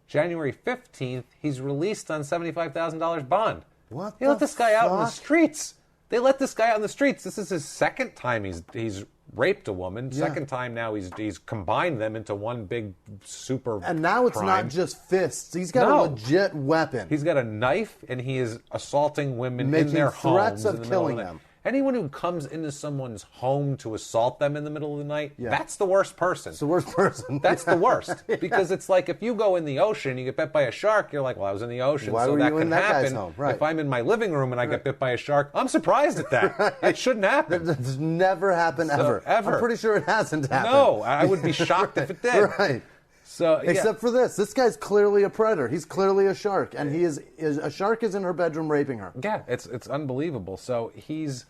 January 15th, he's released on $75,000 bond. What? They let this guy out in the streets. They let this guy out in the streets. This is his second time he's raped a woman. Second time now he's combined them into one big super And now it's not just fists. He's got a legit weapon. He's got a knife, and he is assaulting women in their homes. Making threats of killing them. Anyone who comes into someone's home to assault them in the middle of the night, that's the worst person. It's the worst person. That's the worst. Because it's like if you go in the ocean, you get bit by a shark, you're like, well, I was in the ocean, Why so were that you can in that happen. guy's home? Right. If I'm in my living room and I get bit by a shark, I'm surprised at that. It shouldn't happen. It's never happened ever. Ever. I'm pretty sure it hasn't happened. No, I would be shocked if it did. Right. So, except for this guy's clearly a predator. He's clearly a shark, and a shark is in her bedroom raping her. Yeah, it's unbelievable. So he's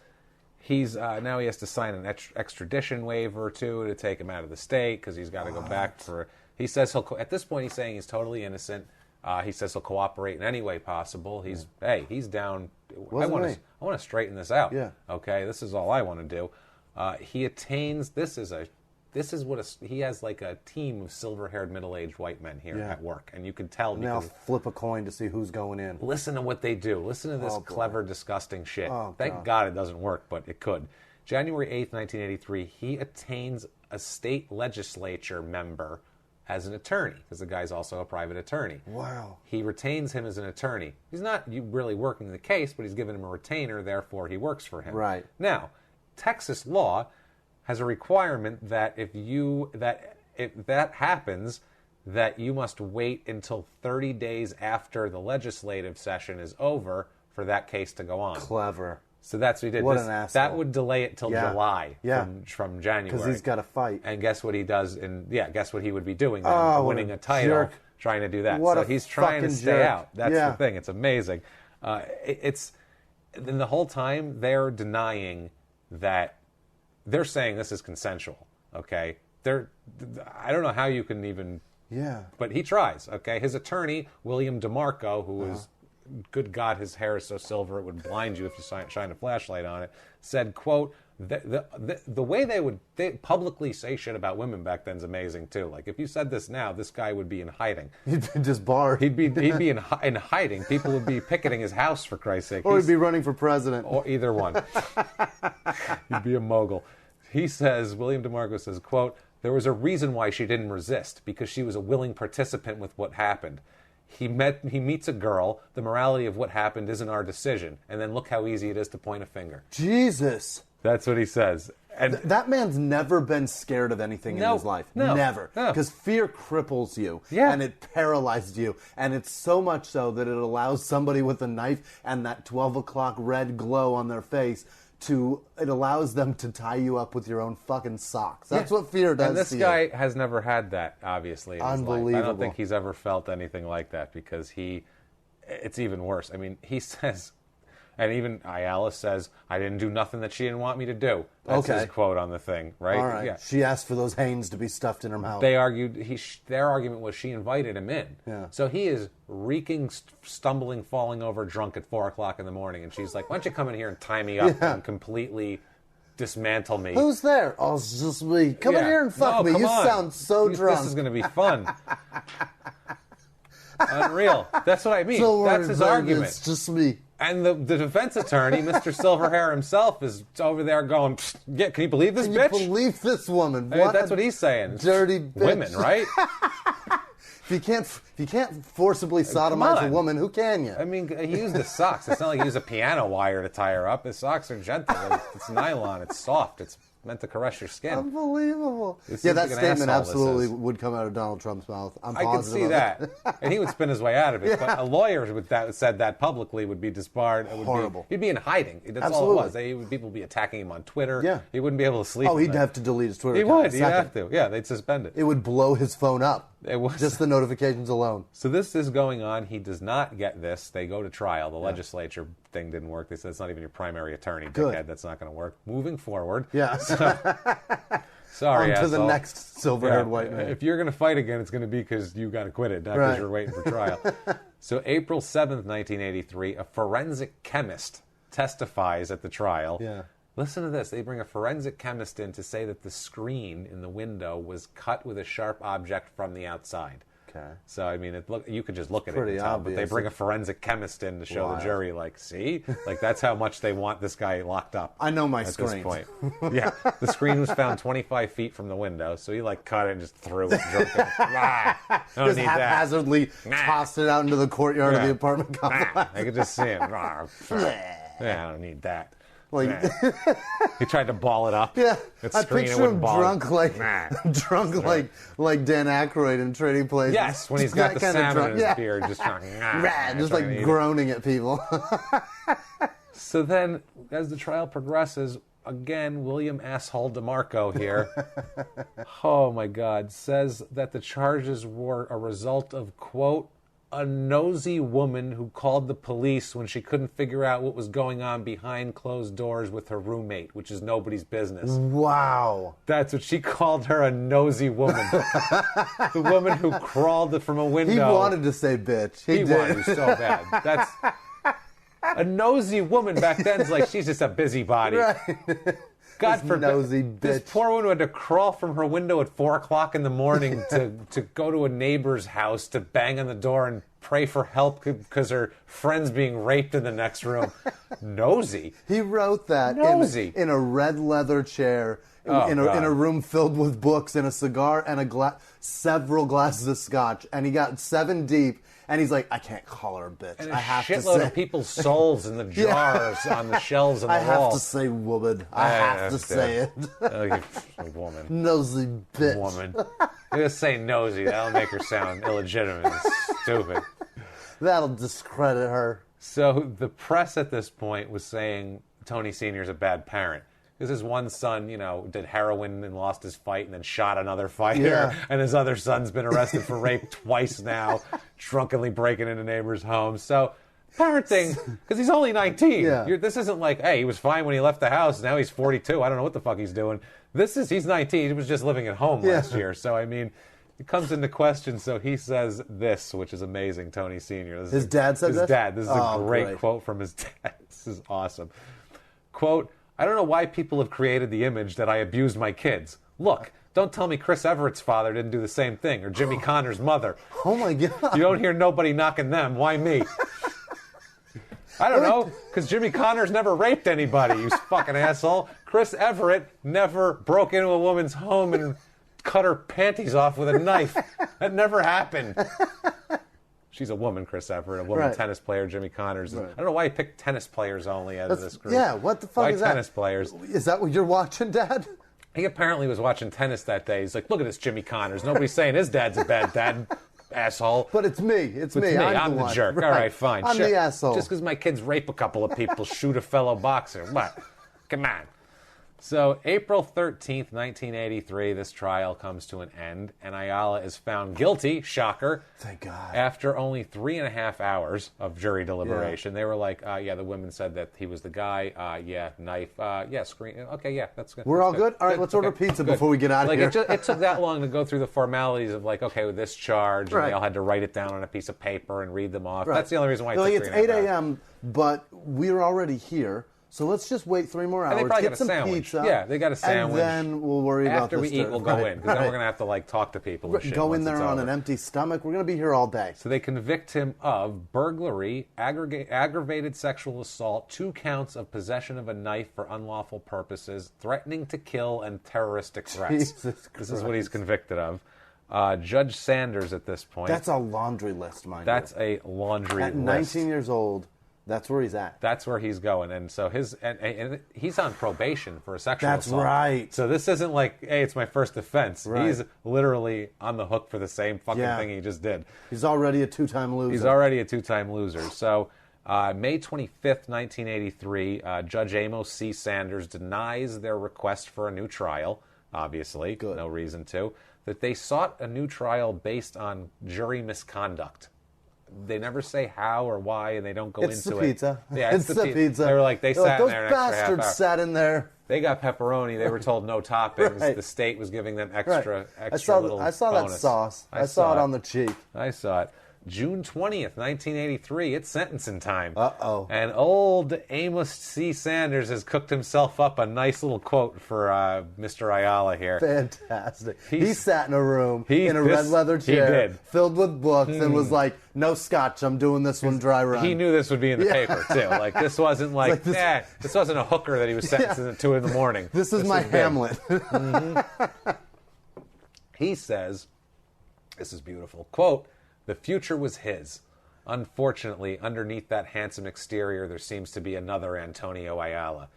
now he has to sign an extradition waiver too to take him out of the state because he's got to go back for. He says at this point he's saying he's totally innocent. He says he'll cooperate in any way possible. He's down. I want to straighten this out. Yeah. Okay. This is all I want to do. He attains. He has like a team of silver-haired middle-aged white men here at work, and you can tell. Now flip a coin to see who's going in. Listen to what they do. Listen to this clever, disgusting shit. Oh, Thank God it doesn't work, but it could. January 8th, 1983, he attains a state legislature member as an attorney, because the guy's also a private attorney. Wow. He retains him as an attorney. He's not really working the case, but he's given him a retainer, therefore he works for him. Right. Now, Texas law has a requirement that if that happens, that you must wait until 30 days after the legislative session is over for that case to go on. Clever. So that's what he did. What an asshole. That would delay it till July from January. Because he's got to fight. And guess what he does? Guess what he would be doing then? Winning a title, jerk. Trying to do that. What so he's trying to stay out. That's the thing. It's amazing. And the whole time they're denying that. They're saying this is consensual, okay? I don't know how you can even... Yeah. But he tries, okay? His attorney, William DeMarco, who was... Good God, his hair is so silver it would blind you if you shine a flashlight on it, said, quote, the way they publicly say shit about women back then is amazing, too. Like, if you said this now, this guy would be in hiding. He'd be disbarred. He'd be in hiding. People would be picketing his house, for Christ's sake. Or he'd be running for president. Or either one. He'd be a mogul. He says, William DeMarco says, quote, there was a reason why she didn't resist, because she was a willing participant with what happened. He meets a girl. The morality of what happened isn't our decision. And then look how easy it is to point a finger. Jesus. That's what he says. And that man's never been scared of anything in his life. No. Never. Because fear cripples you. Yeah. And it paralyzes you. And it's so much so that it allows somebody with a knife and that 12 o'clock red glow on their face it allows them to tie you up with your own fucking socks. That's what fear does. And this guy has never had that, obviously, in his life. I don't think he's ever felt anything like that because it's even worse. I mean, he says, and even Ayala says, I didn't do nothing that she didn't want me to do. That's his quote on the thing, right? All right. Yeah. She asked for those Hanes to be stuffed in her mouth. They argued, their argument was she invited him in. Yeah. So he is reeking, stumbling, falling over drunk at 4 o'clock in the morning. And she's like, why don't you come in here and tie me up and completely dismantle me. Who's there? Oh, it's just me. Come in here and fuck me. You sound so drunk. This is going to be fun. Unreal. That's what I mean. That's his argument. It's just me. And the defense attorney, Mr. Silverhair himself, is over there going, can you believe this bitch? Can you believe this woman? That's what he's saying. Dirty bitch. Women, right? If you can't forcibly sodomize a woman, who can you? I mean, he used the socks. It's not like he used a piano wire to tie her up. His socks are gentle. It's nylon. It's soft. It's meant to caress your skin. Unbelievable. Yeah, that statement absolutely would come out of Donald Trump's mouth. I could see that. And he would spin his way out of it. Yeah. But a lawyer who said that publicly would be disbarred. Horrible. He'd be in hiding. That's all it was. People would be attacking him on Twitter. Yeah. He wouldn't be able to sleep. Oh, he'd have to delete his Twitter account. He would. He'd have to. Yeah, they'd suspend it. It would blow his phone up. It was just the notifications alone. So this is going on. He does not get this. They go to trial. The legislature thing didn't work. They said it's not even your primary attorney. Good. Dickhead. That's not going to work. Moving forward. Yeah. Sorry, on to the next silver-haired white man. If you're going to fight again, it's going to be because you got acquitted, not because you're waiting for trial. So April 7th, 1983, a forensic chemist testifies at the trial. Yeah. Listen to this. They bring a forensic chemist in to say that the screen in the window was cut with a sharp object from the outside. Okay. So, I mean, you could just look at it and tell, obvious. but they bring a forensic chemist in to show the jury, see? That's how much they want this guy locked up. I know my screen. At this point. Yeah. The screen was found 25 feet from the window, so he, cut it and just threw it. I don't just need haphazardly tossed it out into the courtyard of the apartment complex. I could just see him. I don't need that. He tried to ball it up. Yeah, I picture him drunk like Dan Aykroyd in Trading Places. Yes, when he's got the salmon in his beard, just groaning at people. So then, as the trial progresses, again, William Asshole DeMarco here, oh my God, says that the charges were a result of, quote, a nosy woman who called the police when she couldn't figure out what was going on behind closed doors with her roommate, which is nobody's business. Wow. That's what she called her, a nosy woman. The woman who crawled from a window. He wanted to say bitch. He did. Wanted to so bad. That's a nosy woman back then is she's just a busybody. Right. God forbid. Nosy bitch. This poor woman had to crawl from her window at 4 o'clock in the morning to go to a neighbor's house to bang on the door and pray for help because her friend's being raped in the next room. Nosy. He wrote that in a red leather chair in a room filled with books and a cigar and several glasses of scotch, and he got 7 deep. And he's like, I can't call her a bitch. And I have to say. Shitload of people's souls in the jars on the shelves on the wall. I have to say woman. I have to say it. Woman. Nosy bitch. Woman. You just say nosy. That'll make her sound illegitimate and stupid. That'll discredit her. So the press at this point was saying Tony Sr.'s a bad parent. Because his one son, did heroin and lost his fight and then shot another fighter. Yeah. And his other son's been arrested for rape twice now, drunkenly breaking into neighbors' homes. So parenting, because he's only 19. Yeah. This isn't hey, he was fine when he left the house. Now he's 42. I don't know what the fuck he's doing. He's 19. He was just living at home last year. So, it comes into question. So he says this, which is amazing, Tony Sr. His dad said this? His dad. This is a great quote from his dad. This is awesome. Quote, I don't know why people have created the image that I abused my kids. Look, don't tell me Chris Everett's father didn't do the same thing, or Jimmy Connor's mother. Oh my God. You don't hear nobody knocking them. Why me? I don't know, because Jimmy Connor's never raped anybody, you fucking asshole. Chris Everett never broke into a woman's home and cut her panties off with a knife. That never happened. She's a woman, Chris Everett, a woman tennis player, Jimmy Connors. I don't know why he picked tennis players only out of this group. Yeah, what the fuck is that? Why tennis players? Is that what you're watching, Dad? He apparently was watching tennis that day. He's like, look at this Jimmy Connors. Nobody's saying his dad's a bad dad, asshole. But it's me. It's me. I'm the jerk. Right. All right, fine. I'm the asshole. Just because my kids rape a couple of people, shoot a fellow boxer. What? Come on. So, April 13th, 1983, this trial comes to an end, and Ayala is found guilty, shocker. Thank God. After only 3.5 hours of jury deliberation. They were like, the women said that he was the guy, knife, screen, okay, that's good. We're all good? All right, let's order pizza before we get out of here. It took that long to go through the formalities of with this charge, and they all had to write it down on a piece of paper and read them off. Right. That's the only reason why it took 3.5 hours. It's 8 a.m., but we're already here. So let's just wait 3 more hours. And they probably get got a some sandwich. Pizza. Yeah, they got a sandwich. And then we'll worry about after we eat. We'll go in because then we're gonna have to talk to people. And shit go in once there it's on over. an empty stomach. We're gonna be here all day. So they convict him of burglary, aggravated sexual assault, 2 counts of possession of a knife for unlawful purposes, threatening to kill, and terroristic threats. This is what he's convicted of. Judge Sanders at this point. That's a laundry list, mind you. That's a laundry list. At 19 years old. That's where he's at. That's where he's going, and so and he's on probation for a sexual assault. That's right. So this isn't like, hey, it's my first offense. Right. He's literally on the hook for the same fucking Yeah. thing he just did. He's already a 2-time loser. He's already a 2-time loser. So May 25th, 1983, Judge Amos C. Sanders denies their request for a new trial. Obviously, Good. No reason to. That they sought a new trial based on jury misconduct. They never say how or why, and they don't go It's into the it. pizza. Yeah, it's the pizza. They were like, they sat in those there an extra half bastards hour. sat in there. They got pepperoni. They were told no toppings. Right. The state was giving them Right. extra I saw little that bonus. sauce. I saw it on the cheek. I saw it. June 20th, 1983, it's sentencing time. Uh-oh. And old Amos C. Sanders has cooked himself up a nice little quote for Mr. Ayala here. Fantastic. He sat in a room in a this- red leather he chair did. filled with books and was like, no scotch, I'm doing this one dry run. He knew this would be in the paper, too. Like, this wasn't like this wasn't a hooker that he was sentencing at 2 in the morning. This is my big. Hamlet. He says, this is beautiful, quote, "The future was his. Unfortunately, underneath that handsome exterior, there seems to be another Antonio Ayala.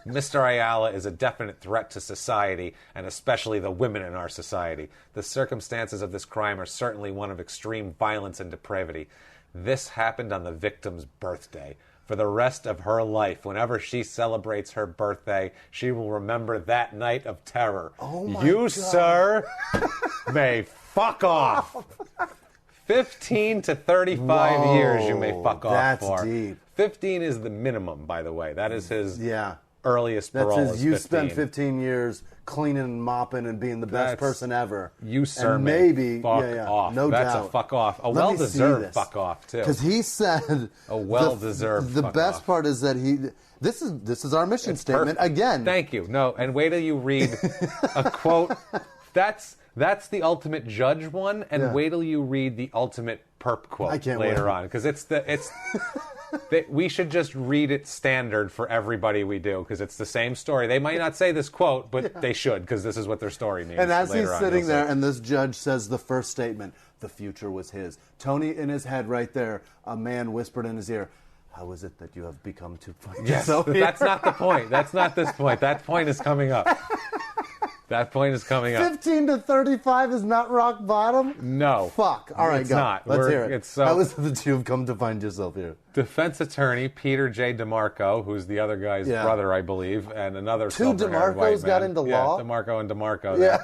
Mr. Ayala is a definite threat to society, and especially the women in our society. The circumstances of this crime are certainly one of extreme violence and depravity. This happened on the victim's birthday. For the rest of her life, whenever she celebrates her birthday, she will remember that night of terror. Oh my you, God. Sir, may fuck off. 15 to 35 Whoa, years you may fuck off that's for. deep. 15 is the minimum, by the way. That is his earliest That's parole. his, is you 15. spent 15 years cleaning and mopping and being the best That's- person ever. You, sir, and may maybe fuck off. No That's doubt. A fuck off. A Let me see well-deserved this. fuck off, too. Because he said A well-deserved The fuck best off. part is that this is our mission It's statement perfect. again. Thank you. No, and wait till you read a quote. That's the ultimate judge one, and wait till you read the ultimate perp quote I can't later wait. on, because we should just read it standard for everybody we do, because it's the same story. They might not say this quote, but they should, because this is what their story means. And as he's later on, sitting you'll there, see. and this judge says the first statement, the future was his. Tony, in his head right there, a man whispered in his ear, how is it that you have become to find Yes, yourself but here? that's not the point. That's not this point. That point is coming up. That point is coming up. 15 to 35 is not rock bottom? No. Fuck. All right, It's go. not. Let's hear it. It's How is it that you have come to find yourself here? Defense attorney Peter J. DeMarco, who's the other guy's brother, I believe, and another Two silver-haired DeMarcos white got man. into law? DeMarco and DeMarco. Yeah.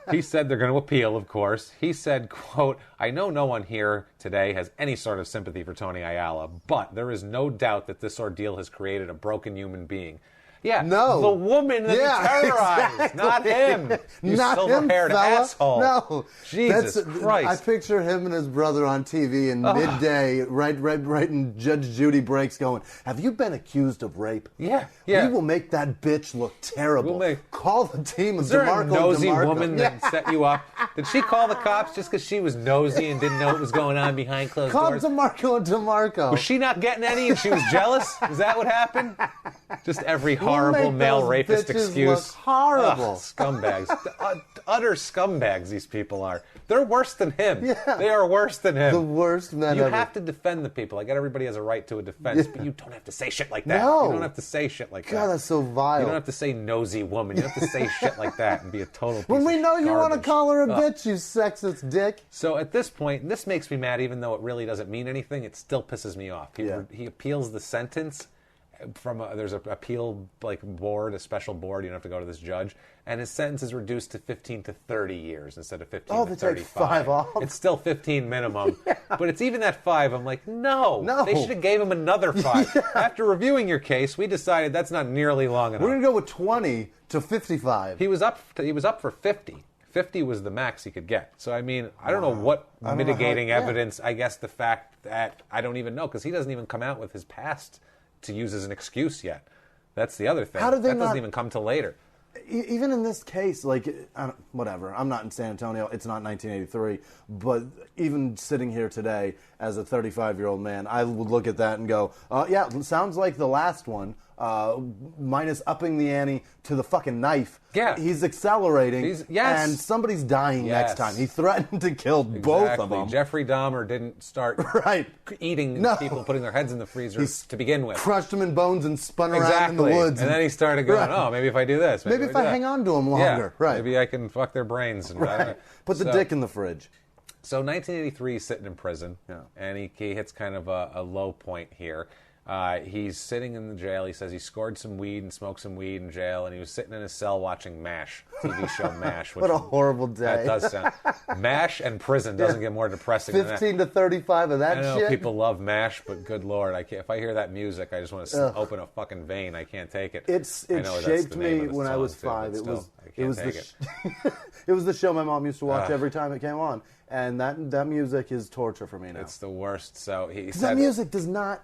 He said they're going to appeal, of course. He said, quote, "I know no one here today has any sort of sympathy for Tony Ayala, but there is no doubt that this ordeal has created a broken human being." Yeah, No. the woman that he terrorized, exactly. not him. You Not him, silver-haired fella. asshole. No. Jesus Christ. I picture him and his brother on TV in midday, right in Judge Judy breaks going, have you been accused of rape? Yeah. We will make that bitch look terrible. Call the team of Is there DeMarco a nosy DeMarco. woman that set you up? Did she call the cops just because she was nosy and didn't know what was going on behind closed Call doors? DeMarco and DeMarco. Was she not getting any and she was jealous? Is that what happened? Just every We'll horrible make male those rapist bitches excuse. look horrible. Ugh, scumbags. Utter scumbags these people are. They're worse than him. Yeah. They are worse than him. The worst men You ever. have to defend the people. I get everybody has a right to a defense, but you don't have to say shit like that. No. You don't have to say shit like that. God, that's so vile. You don't have to say nosy woman. You don't have to say shit like that and be a total piece When we of know you want to garbage. call her a Ugh. bitch, you sexist dick. So at this point, and this makes me mad even though it really doesn't mean anything, it still pisses me off. He appeals the sentence from there's an appeal board, a special board, you don't have to go to this judge, and his sentence is reduced to 15 to 30 years instead of 15 to they 35. take 5 off. It's still 15 minimum, but it's even that 5. I'm like, no. No. They should have gave him another 5. After reviewing your case, we decided that's not nearly long enough. We're going to go with 20 to 55. He was up for 50. 50 was the max he could get. So, I mean, I don't know what I don't know mitigating how- evidence, I guess the fact that, I don't even know, because he doesn't even come out with his past to use as an excuse yet. That's the other thing. How did they that doesn't even come till later. Even in this case, like, whatever, I'm not in San Antonio, it's not 1983, but even sitting here today as a 35-year-old man, I would look at that and go, yeah, sounds like the last one, minus upping the ante to the fucking knife. Yeah. He's accelerating, and somebody's dying next time. He threatened to kill both of them. Jeffrey Dahmer didn't start eating people, putting their heads in the freezer to begin with. Crushed them in bones and spun around in the woods. And then he started going, oh, maybe if I do this. Maybe if I hang on to them longer. Maybe I can fuck their brains. And Put the dick in the fridge. So 1983, he's sitting in prison, and he hits kind of a low point here. He's sitting in the jail. He says he scored some weed and smoked some weed in jail, and he was sitting in his cell watching MASH, TV show MASH. What a horrible day. That does sound... MASH and prison doesn't get more depressing than that. 15 to 35 of that shit. I know people love MASH, but good Lord, I can't. If I hear that music, I just want to open a fucking vein. I can't take it. It shaped me when I was 5. It was the show my mom used to watch every time it came on, and that music is torture for me now. It's the worst. So he said that music does not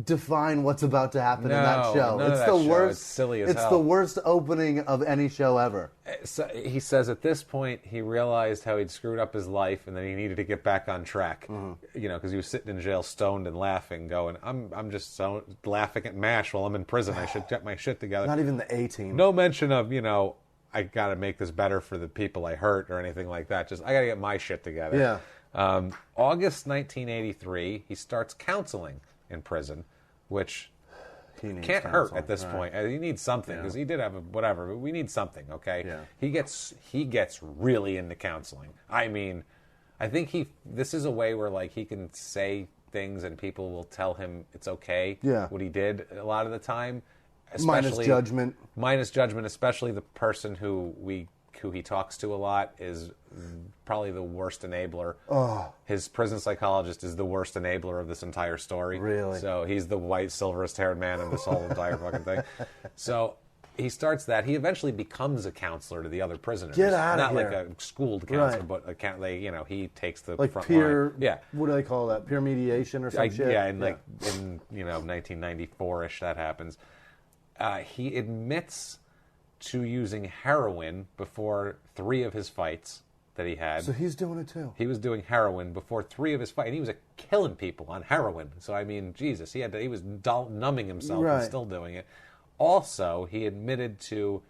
define what's about to happen in that show. It's the worst. It's silly as hell. It's the worst opening of any show ever. So he says at this point he realized how he'd screwed up his life and that he needed to get back on track. You know, because he was sitting in jail, stoned and laughing, going, "I'm just so laughing at MASH while I'm in prison. I should get my shit together." Not even the A-team. No mention of I got to make this better for the people I hurt or anything like that. Just I got to get my shit together. Yeah. August 1983, he starts counseling in prison, which can't hurt at this point. He needs something because he did have whatever. But we need something, okay? Yeah. He gets really into counseling. I mean, I think this is a way where like he can say things and people will tell him it's okay. What he did a lot of the time. Minus judgment, especially the person who he talks to a lot is probably the worst enabler. His prison psychologist is the worst enabler of this entire story. Really? So he's the white, silverest-haired man in this whole entire fucking thing. So he starts that. He eventually becomes a counselor to the other prisoners. Get out of here. Not like a schooled counselor, but he takes the like front peer, line. Yeah. What do they call that? Peer mediation or some shit? Yeah, in 1994-ish that happens. He admits to using heroin before 3 of his fights that he had. So he's doing it too. He was doing heroin before 3 of his fights. And he was killing people on heroin. So, I mean, Jesus, he was numbing himself and still doing it. Also, he admitted to,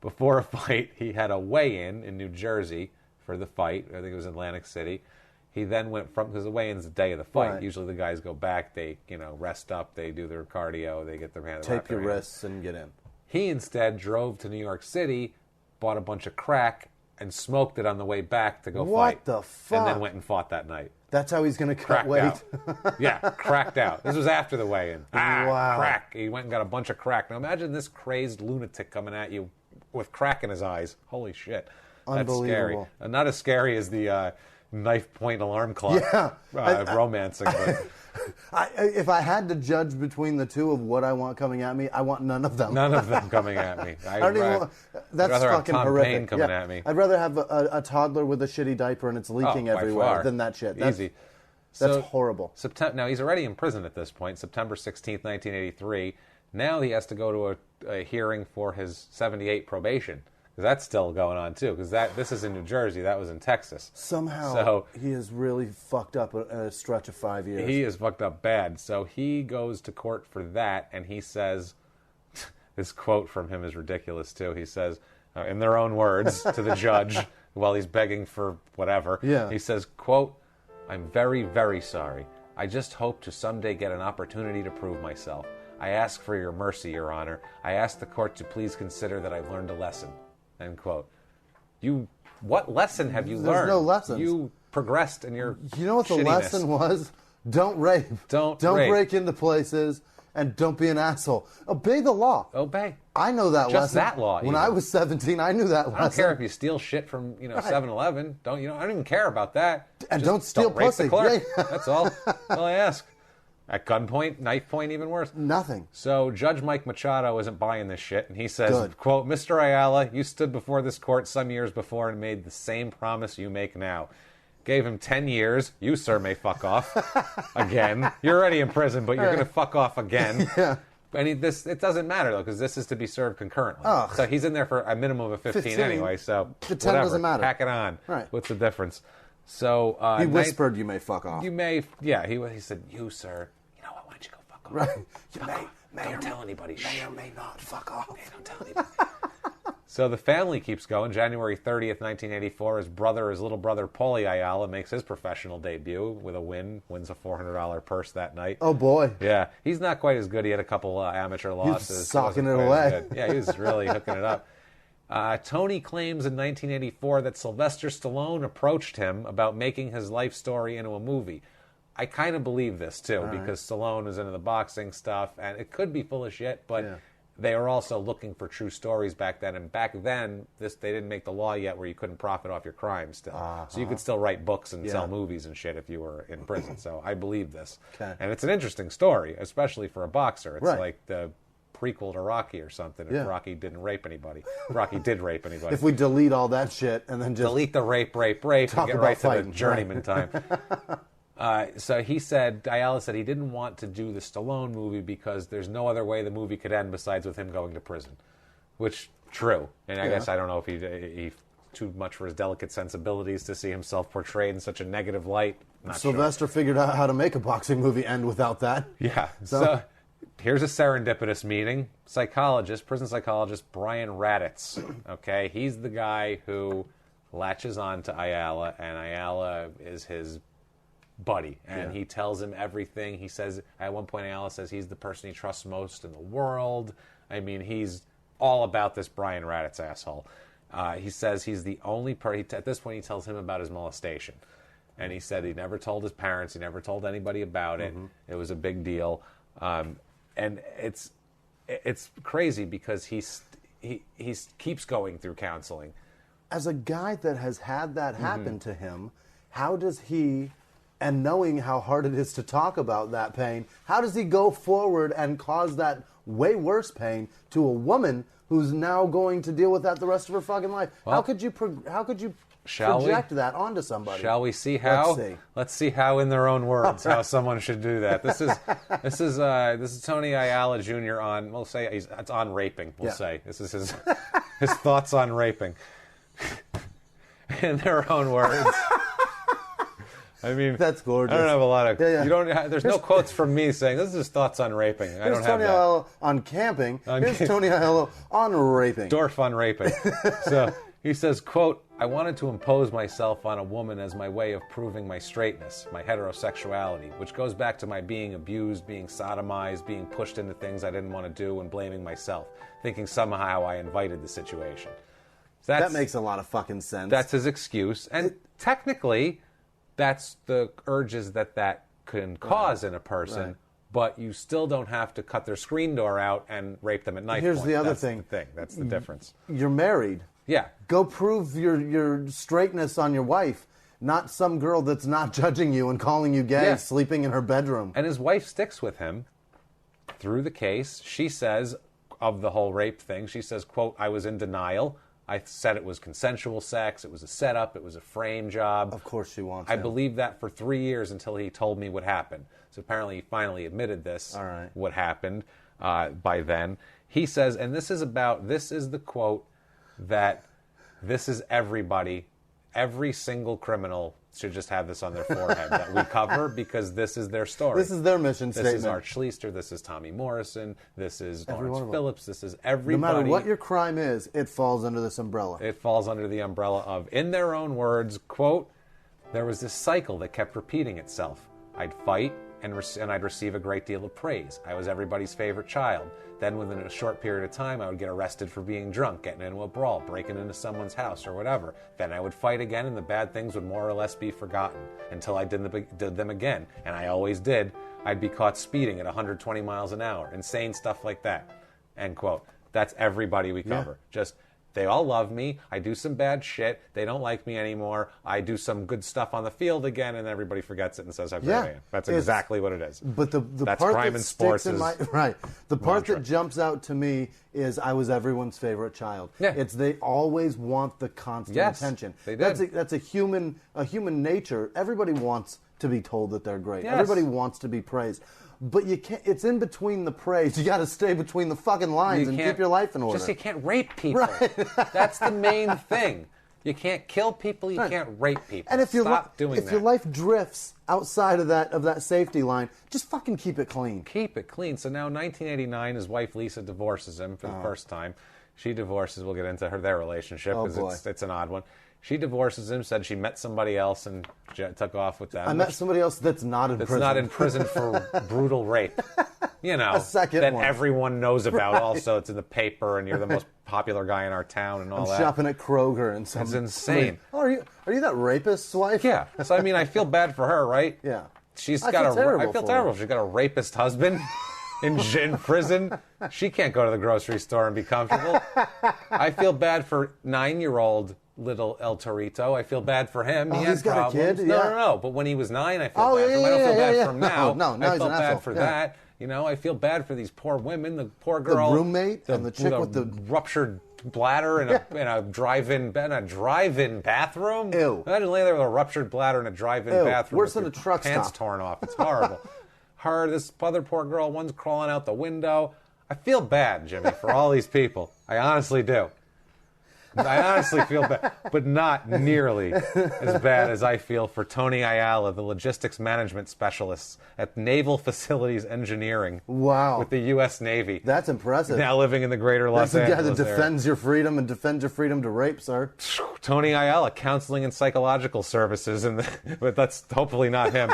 before a fight, he had a weigh-in in New Jersey for the fight. I think it was Atlantic City. He then went because the weigh-in's the day of the fight. Right. Usually the guys go back, they rest up, they do their cardio, they get their hand. Tape your wrists and get in. He instead drove to New York City, bought a bunch of crack, and smoked it on the way back to go fight. What the fuck? And then went and fought that night. That's how he's going to cut weight? Cracked out. This was after the weigh-in. Wow. Crack. He went and got a bunch of crack. Now imagine this crazed lunatic coming at you with crack in his eyes. Holy shit. That's scary. Not as scary as the knife point alarm clock romancing. But if I had to judge between the two of what I want coming at me, I want none of them. None of them coming at me. That's rather fucking have Tom horrific. Paine coming at me. I'd rather have a toddler with a shitty diaper and it's leaking everywhere than that shit. Easy. That's horrible. Now, he's already in prison at this point, September 16th, 1983. Now he has to go to a hearing for his 78 probation. Because that's still going on, too. Because this is in New Jersey. That was in Texas. Somehow, he is really fucked up a stretch of 5 years. He is fucked up bad. So he goes to court for that, and he says, this quote from him is ridiculous, too. He says, in their own words, to the judge, while he's begging for whatever, he says, quote, "I'm very, very sorry. I just hope to someday get an opportunity to prove myself. I ask for your mercy, Your Honor. I ask the court to please consider that I've learned a lesson." End quote. What lesson have you learned? There's no lessons. You progressed in your You know what the lesson was? Don't rape. Don't break into places, and don't be an asshole. Obey the law. Obey. I know that lesson. Just that law. When I was 17, I knew that lesson. I don't care if you steal shit from 7-Eleven. I don't even care about that. And Just don't steal rape pussy. The clerk. That's all. That's all I ask. At gunpoint, knife point, even worse. Nothing. So Judge Mike Machado isn't buying this shit, and he says, quote, "Mr. Ayala, you stood before this court some years before and made the same promise you make now. gave him 10 years. You, sir, may fuck off again. You're already in prison, but you're going to fuck off again. Yeah. And it doesn't matter, though, because this is to be served concurrently. Ugh. So he's in there for a minimum of 15 anyway, so the 10 doesn't matter. Pack it on. Right. What's the difference? So he whispered, you may fuck off. You may, yeah, he said, you, sir, you know what, why don't you go fuck off? Right. Don't tell anybody. May or may not fuck off. Don't tell anybody. So the family keeps going. January 30th, 1984, his little brother, Tony Ayala, makes his professional debut with a wins a $400 purse that night. Oh, boy. Yeah, he's not quite as good. He had a couple amateur losses. He was socking it away. Yeah, he was really hooking it up. Tony claims in 1984 that Sylvester Stallone approached him about making his life story into a movie. I kind of believe this, too, because Stallone was into the boxing stuff, and it could be full of shit, but... Yeah. They were also looking for true stories back then, and back then they didn't make the law yet where you couldn't profit off your crime still. So you could still write books and sell movies and shit if you were in prison. So I believe this. Okay. And it's an interesting story, especially for a boxer. It's right. like the prequel to Rocky or something if Rocky didn't rape anybody. Rocky did rape anybody. If we delete all that shit and then just... Delete the rape, and get right to the journeyman time. So Ayala said he didn't want to do the Stallone movie because there's no other way the movie could end besides with him going to prison. Which, true. And I guess I don't know if he too much for his delicate sensibilities to see himself portrayed in such a negative light. Sylvester figured out how to make a boxing movie end without that. Yeah. So here's a serendipitous meeting. Prison psychologist Brian Raditz. Okay, he's the guy who latches on to Ayala, and Ayala is his buddy, and he tells him everything. He says, at one point, Ayala says he's the person he trusts most in the world. I mean, he's all about this Brian Raditz asshole. He says he's the only person, at this point, he tells him about his molestation. And he said he never told his parents, he never told anybody about it. It was a big deal. And it's crazy because he keeps going through counseling. As a guy that has had that happen to him, how does he... And knowing how hard it is to talk about that pain, how does he go forward and cause that way worse pain to a woman who's now going to deal with that the rest of her fucking life? Well, how could you project that onto somebody? Shall we see how? Let's see how, in their own words, how someone should do that. This is Tony Ayala Jr. on. We'll say it's on raping. We'll say this is his thoughts on raping, in their own words. I mean, that's gorgeous. I don't have a lot of. You don't. There's no quotes from me saying this is his thoughts on raping. I don't have Tony that. Ayala on camping. Here's Tony Ayala on raping. Dorf on raping. So he says, "quote I wanted to impose myself on a woman as my way of proving my straightness, my heterosexuality, which goes back to my being abused, being sodomized, being pushed into things I didn't want to do, and blaming myself, thinking somehow I invited the situation." That makes a lot of fucking sense. That's his excuse, and technically. That's the urges that can cause in a person, but you still don't have to cut their screen door out and rape them at knife point. Here's the other thing. That's the difference. You're married. Yeah. Go prove your straightness on your wife, not some girl that's not judging you and calling you gay, sleeping in her bedroom. And his wife sticks with him through the case. She says, of the whole rape thing, she says, quote, I was in denial. I said it was consensual sex, it was a setup, it was a frame job. Of course she wants I believed that for 3 years until he told me what happened. So apparently he finally admitted what happened by then. He says, and this is the quote that this is everybody, every single criminal should just have this on their forehead that we cover because this is their story. This is their mission statement. This is Art Schleister. This is Tommy Morrison. This is Lawrence Phillips. This is everybody. No matter what your crime is, it falls under this umbrella. It falls under the umbrella of, in their own words, quote, there was this cycle that kept repeating itself. I'd fight and I'd receive a great deal of praise. I was everybody's favorite child. Then within a short period of time, I would get arrested for being drunk, getting into a brawl, breaking into someone's house or whatever. Then I would fight again and the bad things would more or less be forgotten until I did them again. And I always did. I'd be caught speeding at 120 miles an hour. Insane stuff like that. End quote. That's everybody we cover. Just They all love me. I do some bad shit. They don't like me anymore. I do some good stuff on the field again, and everybody forgets it and says how great I am. That's exactly what it is. But that's part crime that in sports sticks in my the part that jumps out to me is I was everyone's favorite child. Yeah. It's they always want the constant attention. They did. That's a human nature. Everybody wants to be told that they're great. Yes. Everybody wants to be praised. But you can't. It's in between the praise. You got to stay between the fucking lines and keep your life in order. Just you can't rape people. Right. That's the main thing. You can't kill people. You can't rape people. And if your life drifts outside of that safety line, just fucking keep it clean. Keep it clean. So now, 1989, his wife Lisa divorces him for the first time. She divorces. We'll get into their relationship because it's an odd one. She divorces him, said she met somebody else and took off with them. I met somebody else that's not in prison. That's not in prison for brutal rape. You know, a second that one. Everyone knows about. Right. Also, it's in the paper, and you're the most popular guy in our town, and all that. I'm shopping at Kroger, and it's insane. Are you that rapist's wife? Yeah. So I mean, I feel bad for her, right? Yeah. I feel terrible. She's got a rapist husband. In prison, she can't go to the grocery store and be comfortable. I feel bad for 9-year-old little El Torito. I feel bad for him. He had problems. Got a kid? No. But when he was 9, I feel bad for him. I don't feel bad for him now. No, I felt bad for that. You know, I feel bad for these poor women. The poor girl, the roommate, and the chick with the ruptured bladder in a drive-in bathroom. Ew. Imagine laying there with a ruptured bladder in a drive-in bathroom. Worse than a truck pants stop. Torn off. It's horrible. This other poor girl, one's crawling out the window. I feel bad, Jimmy, for all these people. I honestly do. I honestly feel bad, but not nearly as bad as I feel for Tony Ayala, the logistics management specialist at Naval Facilities Engineering. Wow. With the U.S. Navy. That's impressive. Now living in the greater Los Angeles area. That's the guy that defends your freedom and defends your freedom to rape, sir. Tony Ayala, counseling and psychological services, but that's hopefully not him.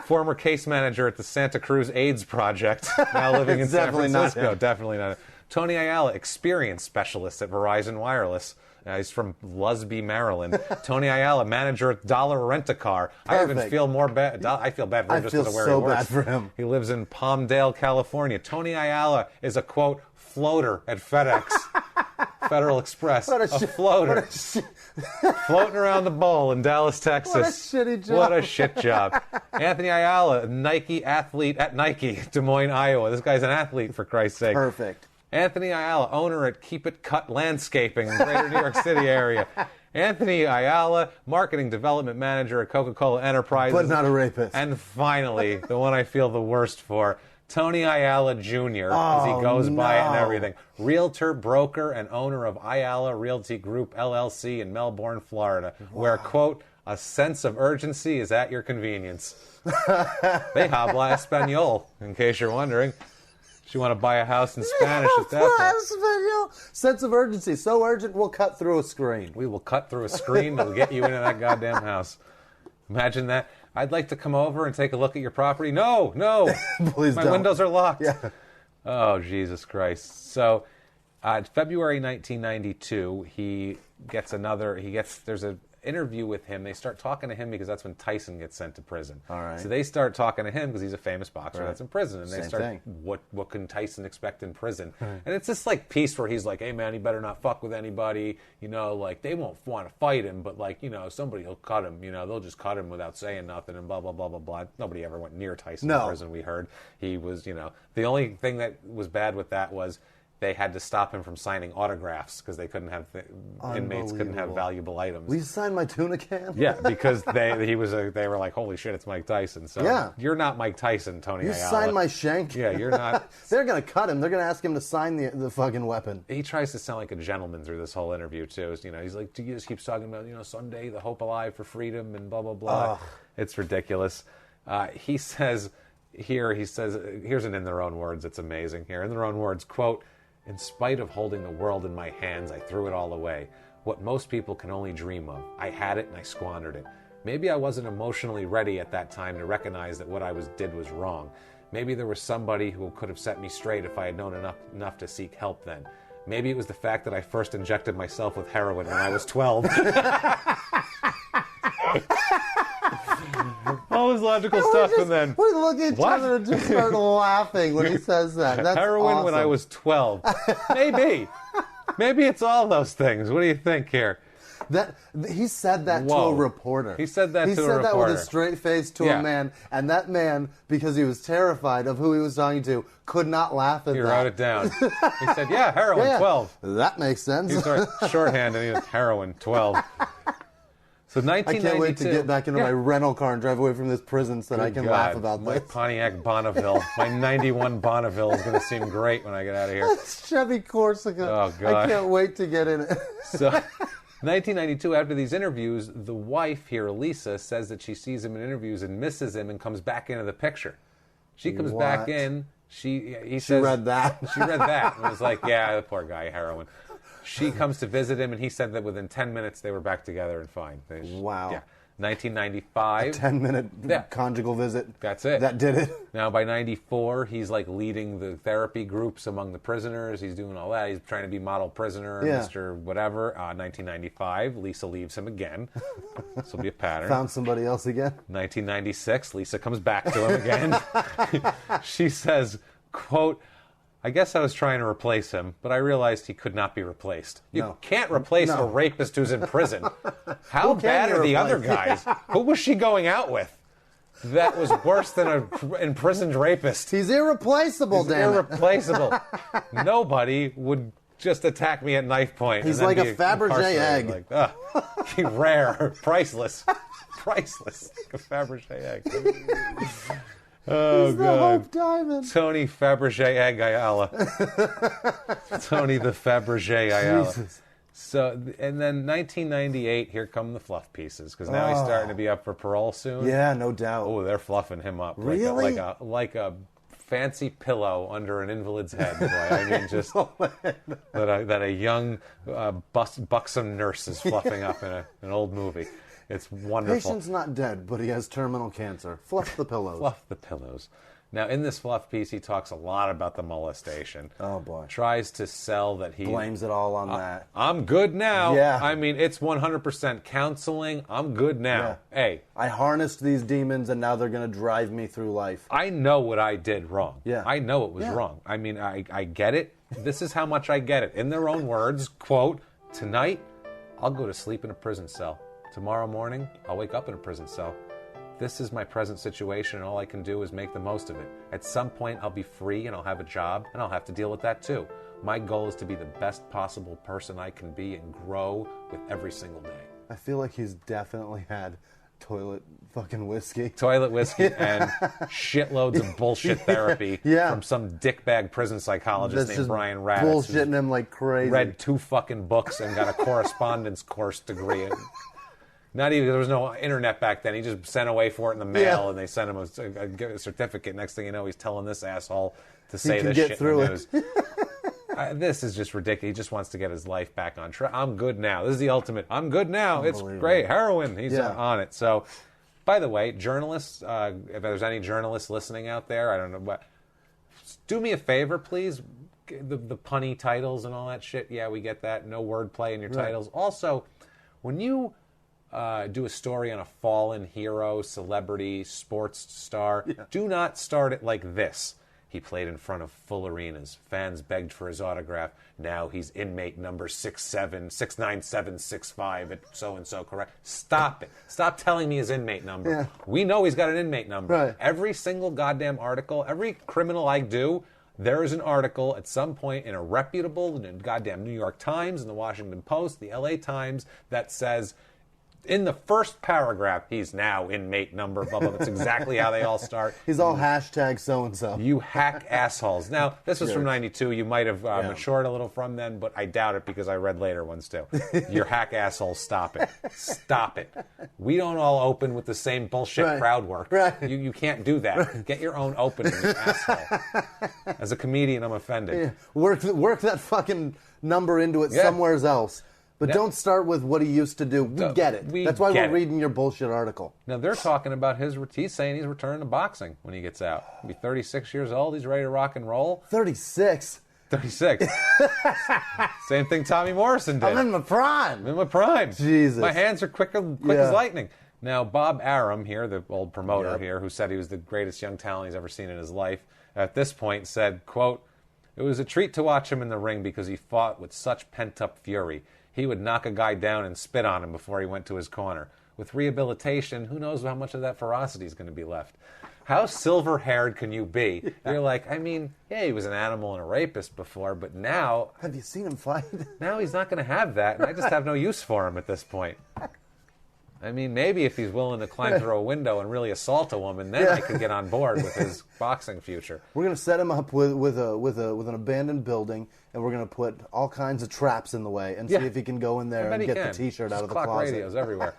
Former case manager at the Santa Cruz AIDS Project, now living in San Francisco. Definitely not him. Tony Ayala, experience specialist at Verizon Wireless. He's from Lusby, Maryland. Tony Ayala, manager at Dollar Rent-A-Car. I even feel more bad. I feel bad for him just because of where he works. I feel so bad for him. He lives in Palmdale, California. Tony Ayala is a, quote, floater at FedEx. Federal Express. A floater. Floating around the bowl in Dallas, Texas. What a shitty job. What a shit job. Anthony Ayala, Nike athlete at Nike, Des Moines, Iowa. This guy's an athlete, for Christ's sake. Perfect. Anthony Ayala, owner at Keep It Cut Landscaping in the greater New York City area. Anthony Ayala, marketing development manager at Coca-Cola Enterprises. But not a rapist. And finally, the one I feel the worst for, Tony Ayala Jr., as he goes by it and everything. Realtor, broker, and owner of Ayala Realty Group, LLC in Melbourne, Florida, where, quote, a sense of urgency is at your convenience. They habla español, in case you're wondering. If you want to buy a house in Spanish at that point. Sense of urgency. So urgent, we'll cut through a screen. We will cut through a screen that will get you into that goddamn house. Imagine that. I'd like to come over and take a look at your property. No. Please don't. My windows are locked. Yeah. Oh, Jesus Christ. So, February 1992, there's an interview with him. They start talking to him because that's when Tyson gets sent to prison. All right. So they start talking to him because he's a famous boxer that's in prison. And they start, thing. What can Tyson expect in prison? Right. And it's this like piece where he's like, hey man, he better not fuck with anybody. You know, like they won't want to fight him, but like, you know, somebody will cut him. You know, they'll just cut him without saying nothing and blah, blah, blah, blah, blah. Nobody ever went near Tyson in prison, we heard. He was, you know, the only thing that was bad with that was they had to stop him from signing autographs because they couldn't have inmates couldn't have valuable items. Will you sign my tuna can? Yeah, because they were like, holy shit, it's Mike Tyson. So you're not Mike Tyson, Tony Ayala. You sign my shank. Yeah, you're not. They're gonna cut him. They're gonna ask him to sign the fucking weapon. He tries to sound like a gentleman through this whole interview too. You know, he's like, he just keeps talking about, you know, Sunday, the hope alive for freedom and blah blah blah. It's ridiculous. He says, here's an in their own words. It's amazing. Here in their own words, quote. In spite of holding the world in my hands, I threw it all away. What most people can only dream of. I had it and I squandered it. Maybe I wasn't emotionally ready at that time to recognize that what I did was wrong. Maybe there was somebody who could have set me straight if I had known enough to seek help then. Maybe it was the fact that I first injected myself with heroin when I was 12. All his logical stuff, and then we look at each other and just start laughing when he says that. That's heroin awesome. When I was 12. Maybe. Maybe it's all those things. What do you think here? That he said that to a reporter. He said that to a reporter. He said that with a straight face to a man, and that man, because he was terrified of who he was talking to, could not laugh at that. He wrote it down. He said, yeah, heroin, 12. That makes sense. He's shorthand, and he was heroin, 12. So 1992. I can't wait to get back into my rental car and drive away from this prison so that I can laugh about my this. My Pontiac Bonneville, my 91 Bonneville is going to seem great when I get out of here. Chevy Corsica. Oh, God. I can't wait to get in it. So 1992, after these interviews, the wife here, Lisa, says that she sees him in interviews and misses him and comes back into the picture. She comes back in. She read that. She read that and was like, yeah, the poor guy, heroin. She comes to visit him, and he said that within 10 minutes they were back together and fine. Wow. Yeah. 1995. A 10-minute conjugal visit. That's it. That did it. Now, by 94, he's like leading the therapy groups among the prisoners. He's doing all that. He's trying to be model prisoner, Mr. Whatever. 1995, Lisa leaves him again. This will be a pattern. Found somebody else again. 1996, Lisa comes back to him again. She says, quote, I guess I was trying to replace him, but I realized he could not be replaced. You can't replace a rapist who's in prison. How bad are the other guys? Who was she going out with? That was worse than an imprisoned rapist. He's irreplacible, damn it. Irreplaceable. Nobody would just attack me at knife point. He's like a Fabergé egg. Like, rare, priceless. Priceless. Like a Fabergé egg. Oh, He's the God. Hope Diamond. Tony Fabergé Egg Ayala. Tony the Fabergé Ayala. Jesus. So, and then 1998, here come the fluff pieces, because now he's starting to be up for parole soon. Yeah, no doubt. Oh, they're fluffing him up. Really? Like a fancy pillow under an invalid's head. Boy. I mean, just that a young, buxom nurse is fluffing up in an old movie. It's wonderful. Patient's not dead, but he has terminal cancer. Fluff the pillows. Fluff the pillows. Now, in this fluff piece, he talks a lot about the molestation. Oh, boy. Tries to sell that he... Blames it all on that. I'm good now. Yeah. I mean, it's 100% counseling. I'm good now. Yeah. Hey. I harnessed these demons, and now they're going to drive me through life. I know what I did wrong. Yeah. I know it was wrong. I mean, I get it. This is how much I get it. In their own words, quote, tonight, I'll go to sleep in a prison cell. Tomorrow morning, I'll wake up in a prison cell. This is my present situation, and all I can do is make the most of it. At some point, I'll be free, and I'll have a job, and I'll have to deal with that too. My goal is to be the best possible person I can be and grow with every single day. I feel like he's definitely had toilet fucking whiskey. Toilet whiskey and shitloads of bullshit therapy from some dickbag prison psychologist named Brian Raditz. Bullshitting him like crazy. Read 2 fucking books and got a correspondence course degree. Not even, there was no internet back then. He just sent away for it in the mail, and they sent him a certificate. Next thing you know, he's telling this asshole to say this shit in the news. This is just ridiculous. He just wants to get his life back on track. I'm good now. This is the ultimate. I'm good now. It's great. Heroin. He's on it. So, by the way, journalists, if there's any journalists listening out there, I don't know, but do me a favor, please. The punny titles and all that shit. Yeah, we get that. No wordplay in your titles. Also, when you do a story on a fallen hero, celebrity, sports star, do not start it like this. He played in front of full arenas. Fans begged for his autograph. Now he's inmate number 69765 at so-and-so, correct? Stop it. Stop telling me his inmate number. Yeah. We know he's got an inmate number. Right. Every single goddamn article, every criminal I do, there is an article at some point in a reputable goddamn New York Times, in the Washington Post, the LA Times, that says, in the first paragraph, he's now inmate number, blah, blah. That's exactly how they all start. He's all hashtag so-and-so. You hack assholes. Now, this was from 92. You might have matured a little from then, but I doubt it because I read later ones too. Your hack assholes, stop it. Stop it. We don't all open with the same bullshit crowd work. Right. You can't do that. Right. Get your own opening, you asshole. As a comedian, I'm offended. Yeah. Work that fucking number into it somewhere else. But don't start with what he used to do. We get it. That's why we're reading your bullshit article. Now, they're talking about he's saying he's returning to boxing when he gets out. He'll be 36 years old. He's ready to rock and roll. 36? 36. Same thing Tommy Morrison did. I'm in my prime. I'm in my prime. Jesus. My hands are quick as lightning. Now, Bob Arum here, the old promoter here, who said he was the greatest young talent he's ever seen in his life, at this point said, quote, It was a treat to watch him in the ring because he fought with such pent-up fury. He would knock a guy down and spit on him before he went to his corner. With rehabilitation, who knows how much of that ferocity is going to be left. How silver-haired can you be? Yeah. You're like, I mean, yeah, he was an animal and a rapist before, but now... Have you seen him fight? Now he's not going to have that, and I just have no use for him at this point. I mean, maybe if he's willing to climb through a window and really assault a woman, then I could get on board with his boxing future. We're going to set him up with an abandoned building, and we're going to put all kinds of traps in the way and see if he can go in there and get the T-shirt out of the closet. Clock radios everywhere.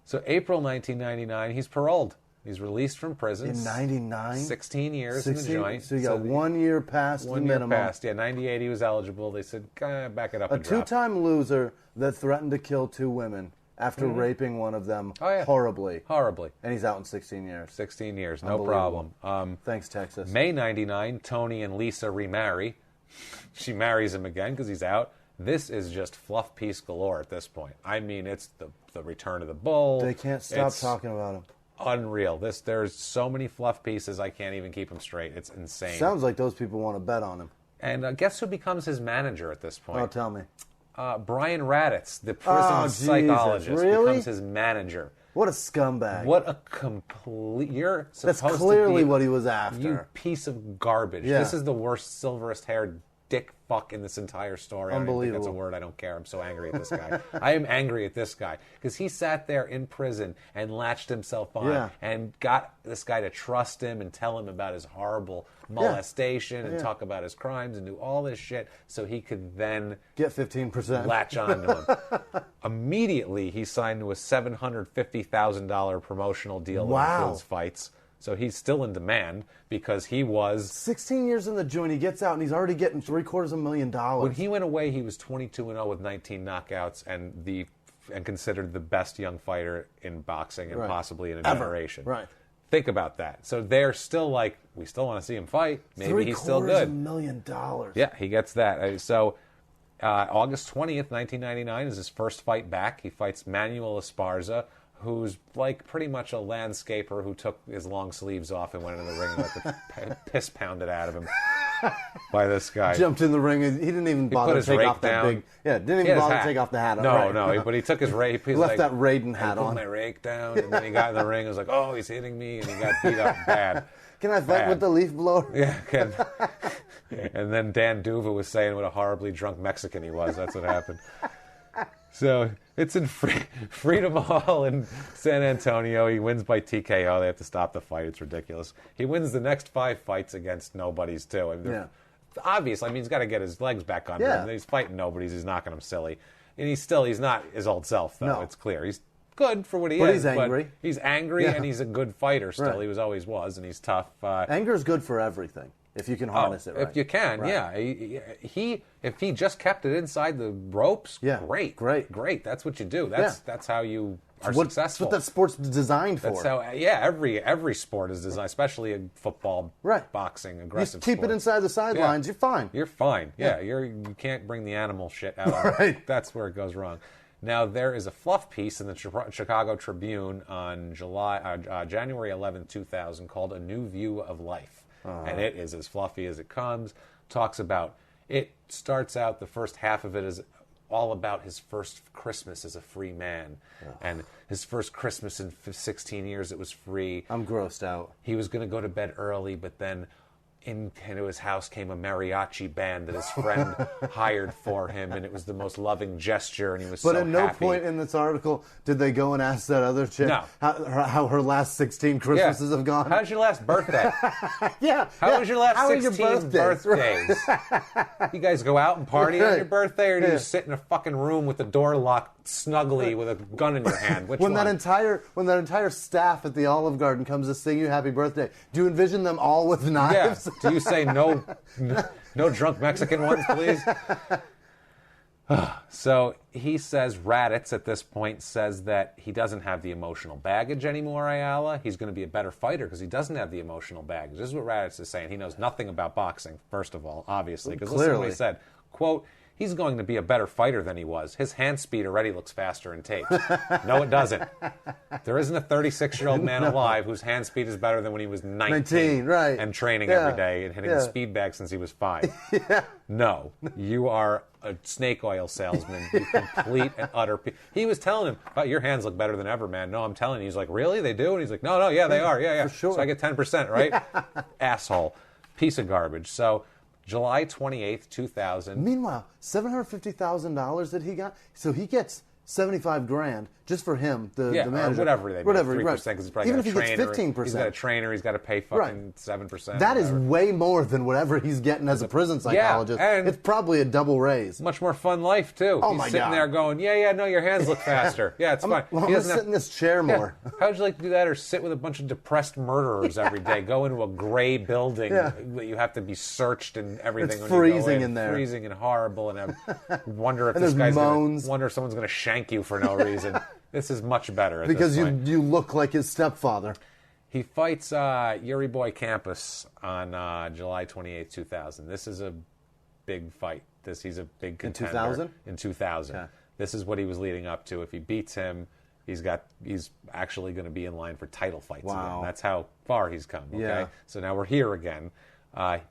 So April 1999, he's paroled. He's released from prison. In 99? 16 years in the joint. So you got 1 year past the minimum. 1 year past, yeah. 98, he was eligible. They said, back it up a two-time loser that threatened to kill 2 women after raping one of them horribly. Horribly. And he's out in 16 years. 16 years, no problem. Thanks, Texas. May 99, Tony and Lisa remarry. She marries him again because he's out. This is just fluff piece galore at this point. I mean, it's the return of the bull. They can't stop talking about him. Unreal. There's so many fluff pieces, I can't even keep them straight. It's insane. Sounds like those people want to bet on him. And guess who becomes his manager at this point? Oh, tell me. Brian Raditz, the prison psychologist, becomes his manager. What a scumbag. What a complete... You're supposed That's clearly to be, what he was after. You piece of garbage. Yeah. This is the worst silverest-haired dick fuck in this entire story. Unbelievable. I don't think that's a word. I don't care. I'm so angry at this guy. I am angry at this guy because he sat there in prison and latched himself on and got this guy to trust him and tell him about his horrible molestation and talk about his crimes and do all this shit so he could then get 15%. Latch on to him. Immediately, he signed to a $750,000 promotional deal that includes fights. So he's still in demand because he was... 16 years in the joint, he gets out and he's already getting $750,000. When he went away, he was 22-0 with 19 knockouts and considered the best young fighter in boxing and possibly in a generation. Right. Think about that. So they're still like, we still want to see him fight. Maybe he's still good. $750,000. Yeah, he gets that. So August 20th, 1999 is his first fight back. He fights Manuel Esparza, who's like pretty much a landscaper who took his long sleeves off and went into the ring and let the piss pounded out of him by this guy. Jumped in the ring. He didn't even bother to take off that big... Yeah, didn't even bother to take off the hat. No, but he took his rake. He left that Raiden hat on. Put my rake down, and then he got in the ring and was like, oh, he's hitting me, and he got beat up bad. Can I fight with the leaf blower? Yeah, can. And then Dan Duva was saying what a horribly drunk Mexican he was. That's what happened. So it's in Freedom Hall in San Antonio. He wins by TKO. They have to stop the fight. It's ridiculous. He wins the next 5 fights against nobodies, too. I mean, obvious. I mean, he's got to get his legs back under him. He's fighting nobodies. He's knocking them silly. And he's not his old self, though. No. It's clear. He's good for what he is. He's angry. But he's angry, and he's a good fighter still. He always was, and he's tough. Anger is good for everything. If you can harness it right. If you can, if he just kept it inside the ropes, great. That's what you do. That's how you are successful. That's what that sport's designed for. That's how, every sport is designed, especially football, boxing, aggressive You keep it inside the sidelines, you're fine. You're fine. You can't bring the animal shit out. Right. That's where it goes wrong. Now, there is a fluff piece in the Chicago Tribune on January 11, 2000 called A New View of Life. And it is as fluffy as it comes. It starts out, the first half of it is all about his first Christmas as a free man. And his first Christmas in 16 years, it was free. I'm grossed out. He was going to go to bed early, but then into his house came a mariachi band that his friend hired for him, and it was the most loving gesture, and he was so happy. But at no point in this article did they go and ask that other chick how her last 16 Christmases have gone. How's your last birthday? How was your last 16 birthdays? You guys go out and party on your birthday, or do you sit in a fucking room with the door locked snugly with a gun in your hand? Which when one? When that entire staff at the Olive Garden comes to sing you happy birthday, do you envision them all with knives? Do you say no drunk Mexican ones, please? So he says, Raditz at this point says that he doesn't have the emotional baggage anymore, Ayala. He's going to be a better fighter because he doesn't have the emotional baggage. This is what Raditz is saying. He knows nothing about boxing, first of all, obviously. Because listen to what he said. Quote, he's going to be a better fighter than he was. His hand speed already looks faster in tapes. No, it doesn't. There isn't a 36-year-old man alive whose hand speed is better than when he was 19 right. and training every day and hitting the speed bag since he was 5. No, you are a snake oil salesman. You complete and utter... He was telling him, oh, your hands look better than ever, man. No, I'm telling you. He's like, really? They do? And he's like, no, yeah, they are. Yeah. For sure. So I get 10%, right? Asshole. Piece of garbage. So... July 28th, 2000. Meanwhile, $750,000 that he got. So he gets $75,000 just for him, the manager. Whatever they make, 3%, because he's probably even got if a he trainer. gets 15%. He's got a trainer, he's got to pay fucking 7%. That is way more than whatever he's getting as a prison psychologist. Yeah, and it's probably a double raise. Much more fun life, too. Oh, he's my God. sitting there going, no, your hands look faster. Yeah, it's fine. Well, I'm going to sit in this chair more. How'd you like to do that, or sit with a bunch of depressed murderers every day, go into a gray building that you have to be searched and everything. It's when freezing you go in there. Freezing and horrible, and wonder if and this guy's moans. Wonder if someone's going to shank you for no reason. This is much better at because this point. you look like his stepfather. He fights Yuri Boy Campus on July 28, 2000. This is a big fight. He's a big contender. In 2000? In 2000. Okay. This is what he was leading up to. If he beats him, he's actually going to be in line for title fights again. That's how far he's come. Okay. Yeah. So now we're here again.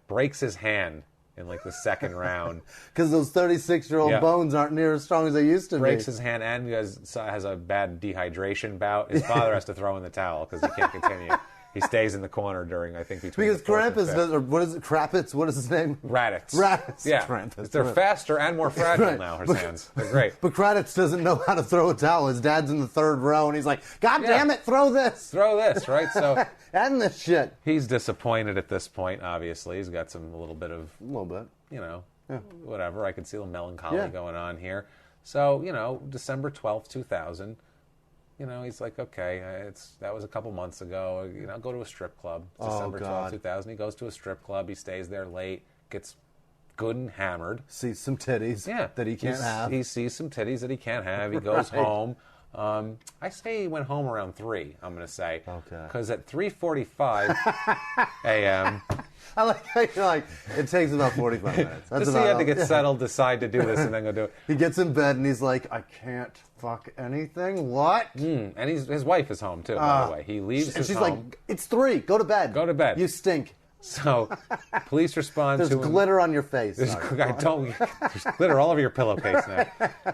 Breaks his hand in like the second round. Because those 36-year-old bones aren't near as strong as they used to be. Breaks his hand and has a bad dehydration bout. His father has to throw in the towel because he can't continue. He stays in the corner during, I think, between because Krampus does, or what is it, Krapitz? What is his name? Raditz. Yeah. Krampus. They're faster and more fragile now, his hands. They're great. But Kratitz doesn't know how to throw a towel. His dad's in the third row, and he's like, God damn it, throw this. Throw this, right? So and this shit. He's disappointed at this point, obviously. He's got a little bit, whatever. I could see a little melancholy going on here. So, December 12th, 2000. He's like, okay, that was a couple months ago. Go to a strip club. December 12th, 2000. He goes to a strip club. He stays there late, gets good and hammered. Sees some titties that he can't have. He sees some titties that he can't have. He goes home. I say he went home around 3, I'm going to say. Okay. Because at 3:45 a.m. I like how you're like, it takes about 45 minutes. That's he had to get settled, decide to do this, and then go do it. He gets in bed and he's like, I can't fuck anything. What? And his wife is home, too, by the way. He leaves his home. She's like, it's 3. Go to bed. Go to bed. You stink. So, police respond There's to him. There's glitter on your face. There's glitter all over your pillowcase now.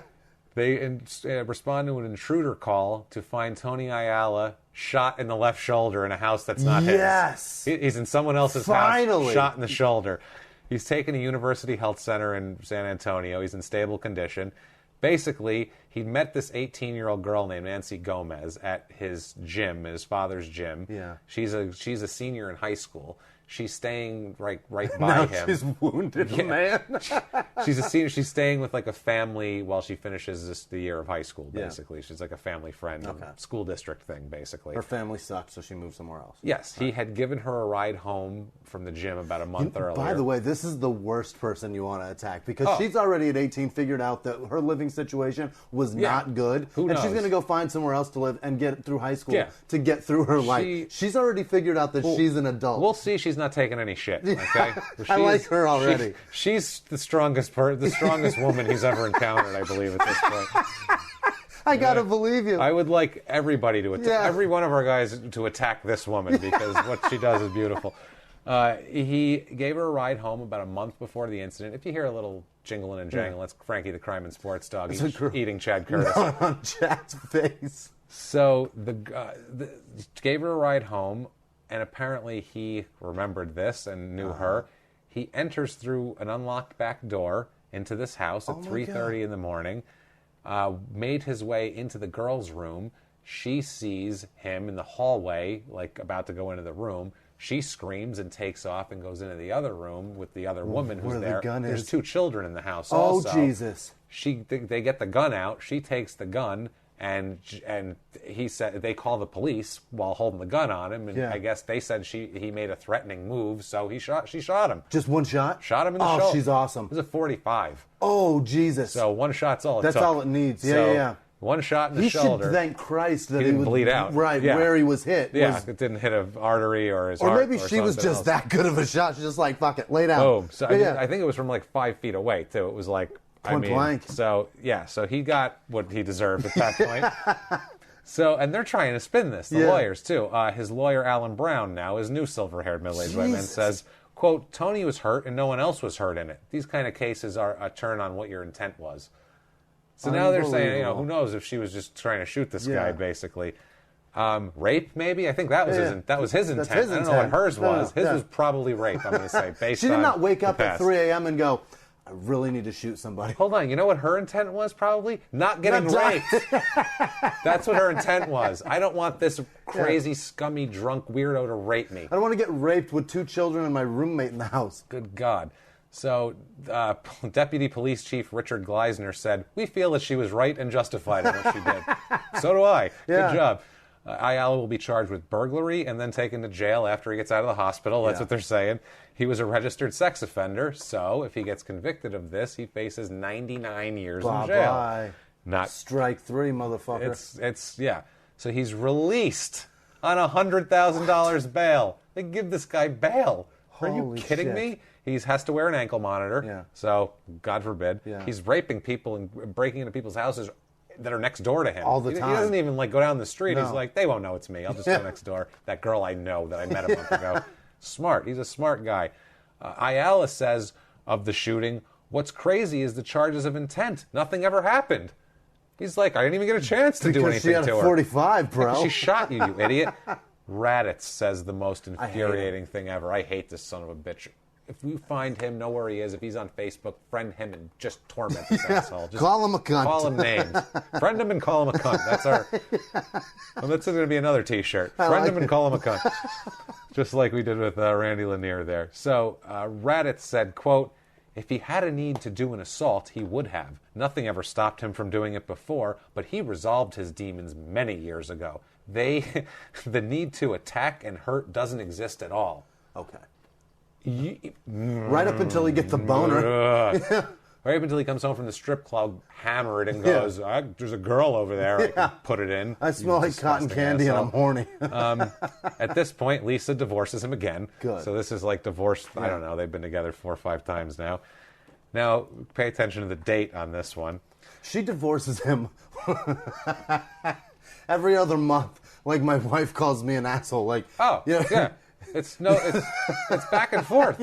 They respond to an intruder call to find Tony Ayala shot in the left shoulder in a house that's not his. Yes! He's in someone else's house, shot in the shoulder. He's taken to University Health Center in San Antonio. He's in stable condition. Basically, he met this 18-year-old girl named Nancy Gomez at his gym, at his father's gym. Yeah. She's a senior in high school. She's staying right by now him. She's wounded, man. She's a senior. She's staying with like a family while she finishes the year of high school, basically. Yeah. She's like a family friend, school district thing, basically. Her family sucked, so she moved somewhere else. Yes. He had given her a ride home from the gym about a month earlier. By the way, this is the worst person you want to attack because she's already at 18 figured out that her living situation was not good. Who knows? And she's going to go find somewhere else to live and get through high school to get through her life. She's already figured out that she's an adult. We'll see. She's not taking any shit. Okay, I like her already. She's the strongest woman he's ever encountered, I believe, at this point. I gotta believe you. I would like everybody to attack every one of our guys to attack this woman because what she does is beautiful. He gave her a ride home about a month before the incident. If you hear a little jingling and jangling, that's Frankie the Crime and Sports Dog eating Chad Curtis. On Chad's face. So gave her a ride home. And apparently he remembered this and knew her. He enters through an unlocked back door into this house at 3:30 in the morning, made his way into the girl's room. She sees him in the hallway, like about to go into the room. She screams and takes off and goes into the other room with the other woman who's there. There's 2 children in the house also. Oh, Jesus. They get the gun out. She takes the gun. And he said they call the police while holding the gun on him, and I guess they said he made a threatening move, so she shot him. Just one shot? Shot him in the shoulder. Oh, she's awesome. It was a .45. Oh, Jesus. So one shot's all it took. That's all it needs. Yeah. One shot in the shoulder. He should thank Christ that he didn't bleed out. Right, where he was hit. Yeah, it didn't hit an artery or his heart. Or maybe she was just that good of a shot. She's just like, fuck it, lay down. Boom. So I think it was from like 5 feet away, too. It was like Point blank. So he got what he deserved at that point. So, and they're trying to spin this, the lawyers, too. His lawyer, Alan Brown, now, his new silver-haired middle-aged white man, says, quote, Tony was hurt and no one else was hurt in it. These kind of cases are a turn on what your intent was. So now they're saying, who knows if she was just trying to shoot this guy, basically. Rape, maybe? I think that was his intent. I don't know what hers was. His was probably rape, I'm going to say, based on She did not wake up at 3 a.m. and go, I really need to shoot somebody. Hold on. You know what her intent was, probably? Not getting raped. That's what her intent was. I don't want this crazy, scummy, drunk weirdo to rape me. I don't want to get raped with 2 children and my roommate in the house. Good God. So, Deputy Police Chief Richard Gleisner said, we feel that she was right and justified in what she did. So do I. Good job. Ayala will be charged with burglary and then taken to jail after he gets out of the hospital. That's what they're saying. He was a registered sex offender, so if he gets convicted of this, he faces 99 years in jail. Bye. Not strike 3, motherfucker. It's So he's released on $100,000 bail. They give this guy bail. Are you kidding me? He has to wear an ankle monitor. Yeah. So, God forbid. Yeah. He's raping people and breaking into people's houses that are next door to him. All the time. He doesn't even go down the street. No. He's like, they won't know it's me. I'll just go next door. That girl I know that I met a month ago. Smart. He's a smart guy. Ayala says of the shooting, what's crazy is the charges of intent. Nothing ever happened. He's like, I didn't even get a chance to do anything to her. She had 45, bro. She shot you, you idiot. Raditz says the most infuriating thing ever. I hate this son of a bitch. If you find him, know where he is. If he's on Facebook, friend him and just torment this asshole. Just call him a cunt. Call him names. Friend him and call him a cunt. That's our. Well, that's going to be another T-shirt. Friend him and call him a cunt. Just like we did with Randy Lanier there. So Raditz said, quote, if he had a need to do an assault, he would have. Nothing ever stopped him from doing it before, but he resolved his demons many years ago. The need to attack and hurt doesn't exist at all. Okay. Right up until he gets the boner. Right up until he comes home from the strip club, hammered, and goes, there's a girl over there. I can put it in. I smell like cotton candy and I'm horny. At this point, Lisa divorces him again. Good. So this is like divorce, I don't know, they've been together 4 or 5 times now. Now, pay attention to the date on this one. She divorces him every other month. Like my wife calls me an asshole. Like, yeah. It's back and forth.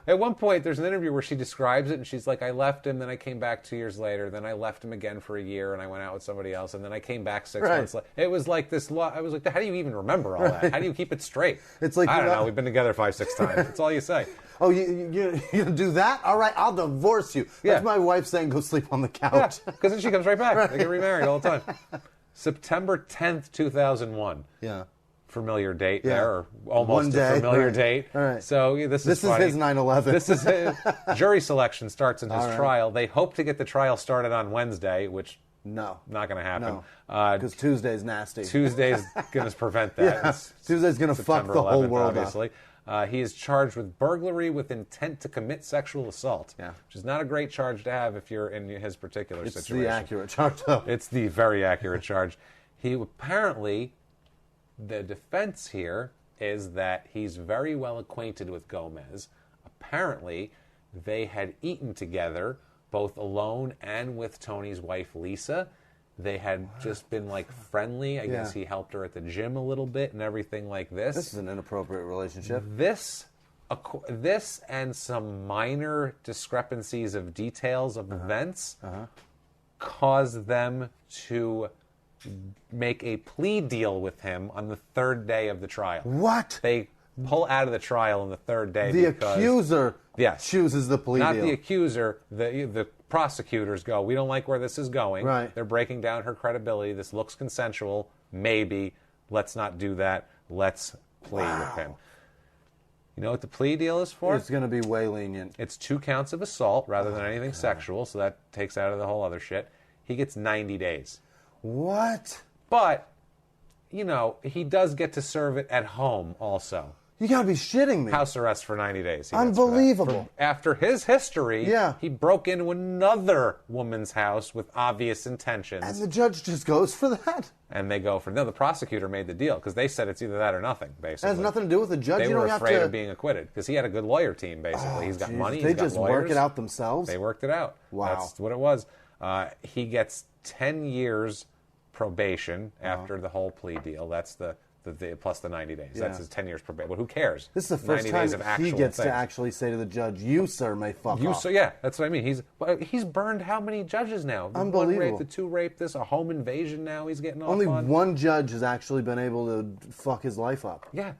At one point, there's an interview where she describes it, and she's like, I left him, then I came back 2 years later, then I left him again for a year, and I went out with somebody else, and then I came back 6 months later. It was like this, I was like, how do you even remember all that? How do you keep it straight? It's like, I don't know, we've been together 5, 6 times. That's all you say. Oh, you do that? All right, I'll divorce you. That's my wife saying go sleep on the couch. Because then she comes right back. They get remarried all the time. September 10th, 2001. Yeah. Familiar date there, or almost a familiar date. All right. So this is funny. His 9/11. This is his jury selection starts in his trial. They hope to get the trial started on Wednesday, which not going to happen. Because Tuesday's nasty. Tuesday's going to prevent that. Tuesday's going to fuck the whole world obviously. He is charged with burglary with intent to commit sexual assault, which is not a great charge to have if you're in his particular situation. It's the accurate charge, though. It's the very accurate charge. He apparently, the defense here is that he's very well acquainted with Gomez. Apparently, they had eaten together, both alone and with Tony's wife, Lisa. They had just been, like, friendly. I guess he helped her at the gym a little bit and everything like this. This is an inappropriate relationship. This and some minor discrepancies of details of events caused them to make a plea deal with him on the 3rd day of the trial. What? They pull out of the trial on the 3rd day. The accuser chooses the plea deal. Not the accuser. The prosecutors go, we don't like where this is going. Right. They're breaking down her credibility. This looks consensual. Maybe. Let's not do that. Let's plea with him. You know what the plea deal is for? It's going to be way lenient. It's 2 counts of assault rather than anything sexual, so that takes out of the whole other shit. He gets 90 days. What? But, he does get to serve it at home also. You gotta be shitting me. House arrest for 90 days. Unbelievable. After his history, he broke into another woman's house with obvious intentions. And the judge just goes for that? And they go for... No, the prosecutor made the deal, because they said it's either that or nothing, basically. It has nothing to do with the judge? They were afraid of being acquitted, because he had a good lawyer team, basically. He's got money, he's got lawyers. They just work it out themselves? They worked it out. Wow. That's what it was. He gets 10 years probation after the whole plea deal. That's the plus the 90 days. That's his 10 years probation. But who cares? This is the first time he gets to actually say to the judge, "You, sir, may fuck off." So yeah, that's what I mean. He's burned how many judges now? The Unbelievable. one rape, the two rape, this a home invasion now. He's getting off Only on. one judge has actually been able to fuck his life up. Yeah,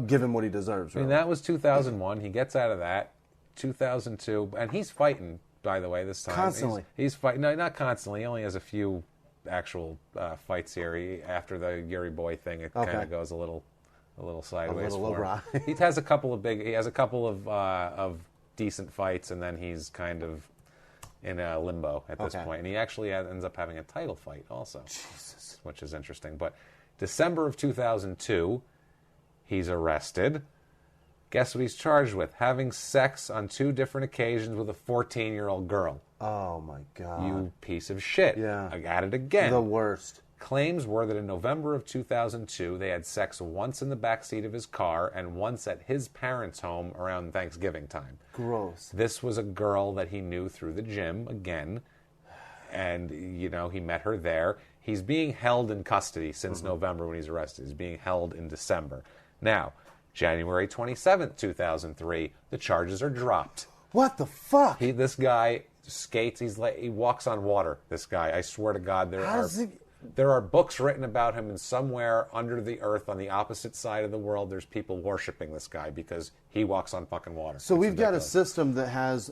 give him what he deserves. Really. I mean, that was 2001. He gets out of that. 2002, and he's fighting. By the way, this time constantly. He's fighting. No, not constantly. He only has a few actual fights here. After the Yuri Boy thing, it kind of goes a little sideways for him. He has a couple of decent fights, and then he's kind of in a limbo at this point. And he actually ends up having a title fight also, which is interesting. But December of 2002, he's arrested. Guess what he's charged with? Having sex on 2 different occasions with a 14-year-old girl. Oh, my God. You piece of shit. Yeah. I got it again. The worst. Claims were that in November of 2002, they had sex once in the backseat of his car and once at his parents' home around Thanksgiving time. Gross. This was a girl that he knew through the gym, again. And, he met her there. He's being held in custody since November when he's arrested. He's being held in December. Now, January 27th, 2003, the charges are dropped. What the fuck? This guy skates. He walks on water, this guy. I swear to God, there are books written about him, and somewhere under the earth on the opposite side of the world, there's people worshiping this guy because he walks on fucking water. So we've got a system that has...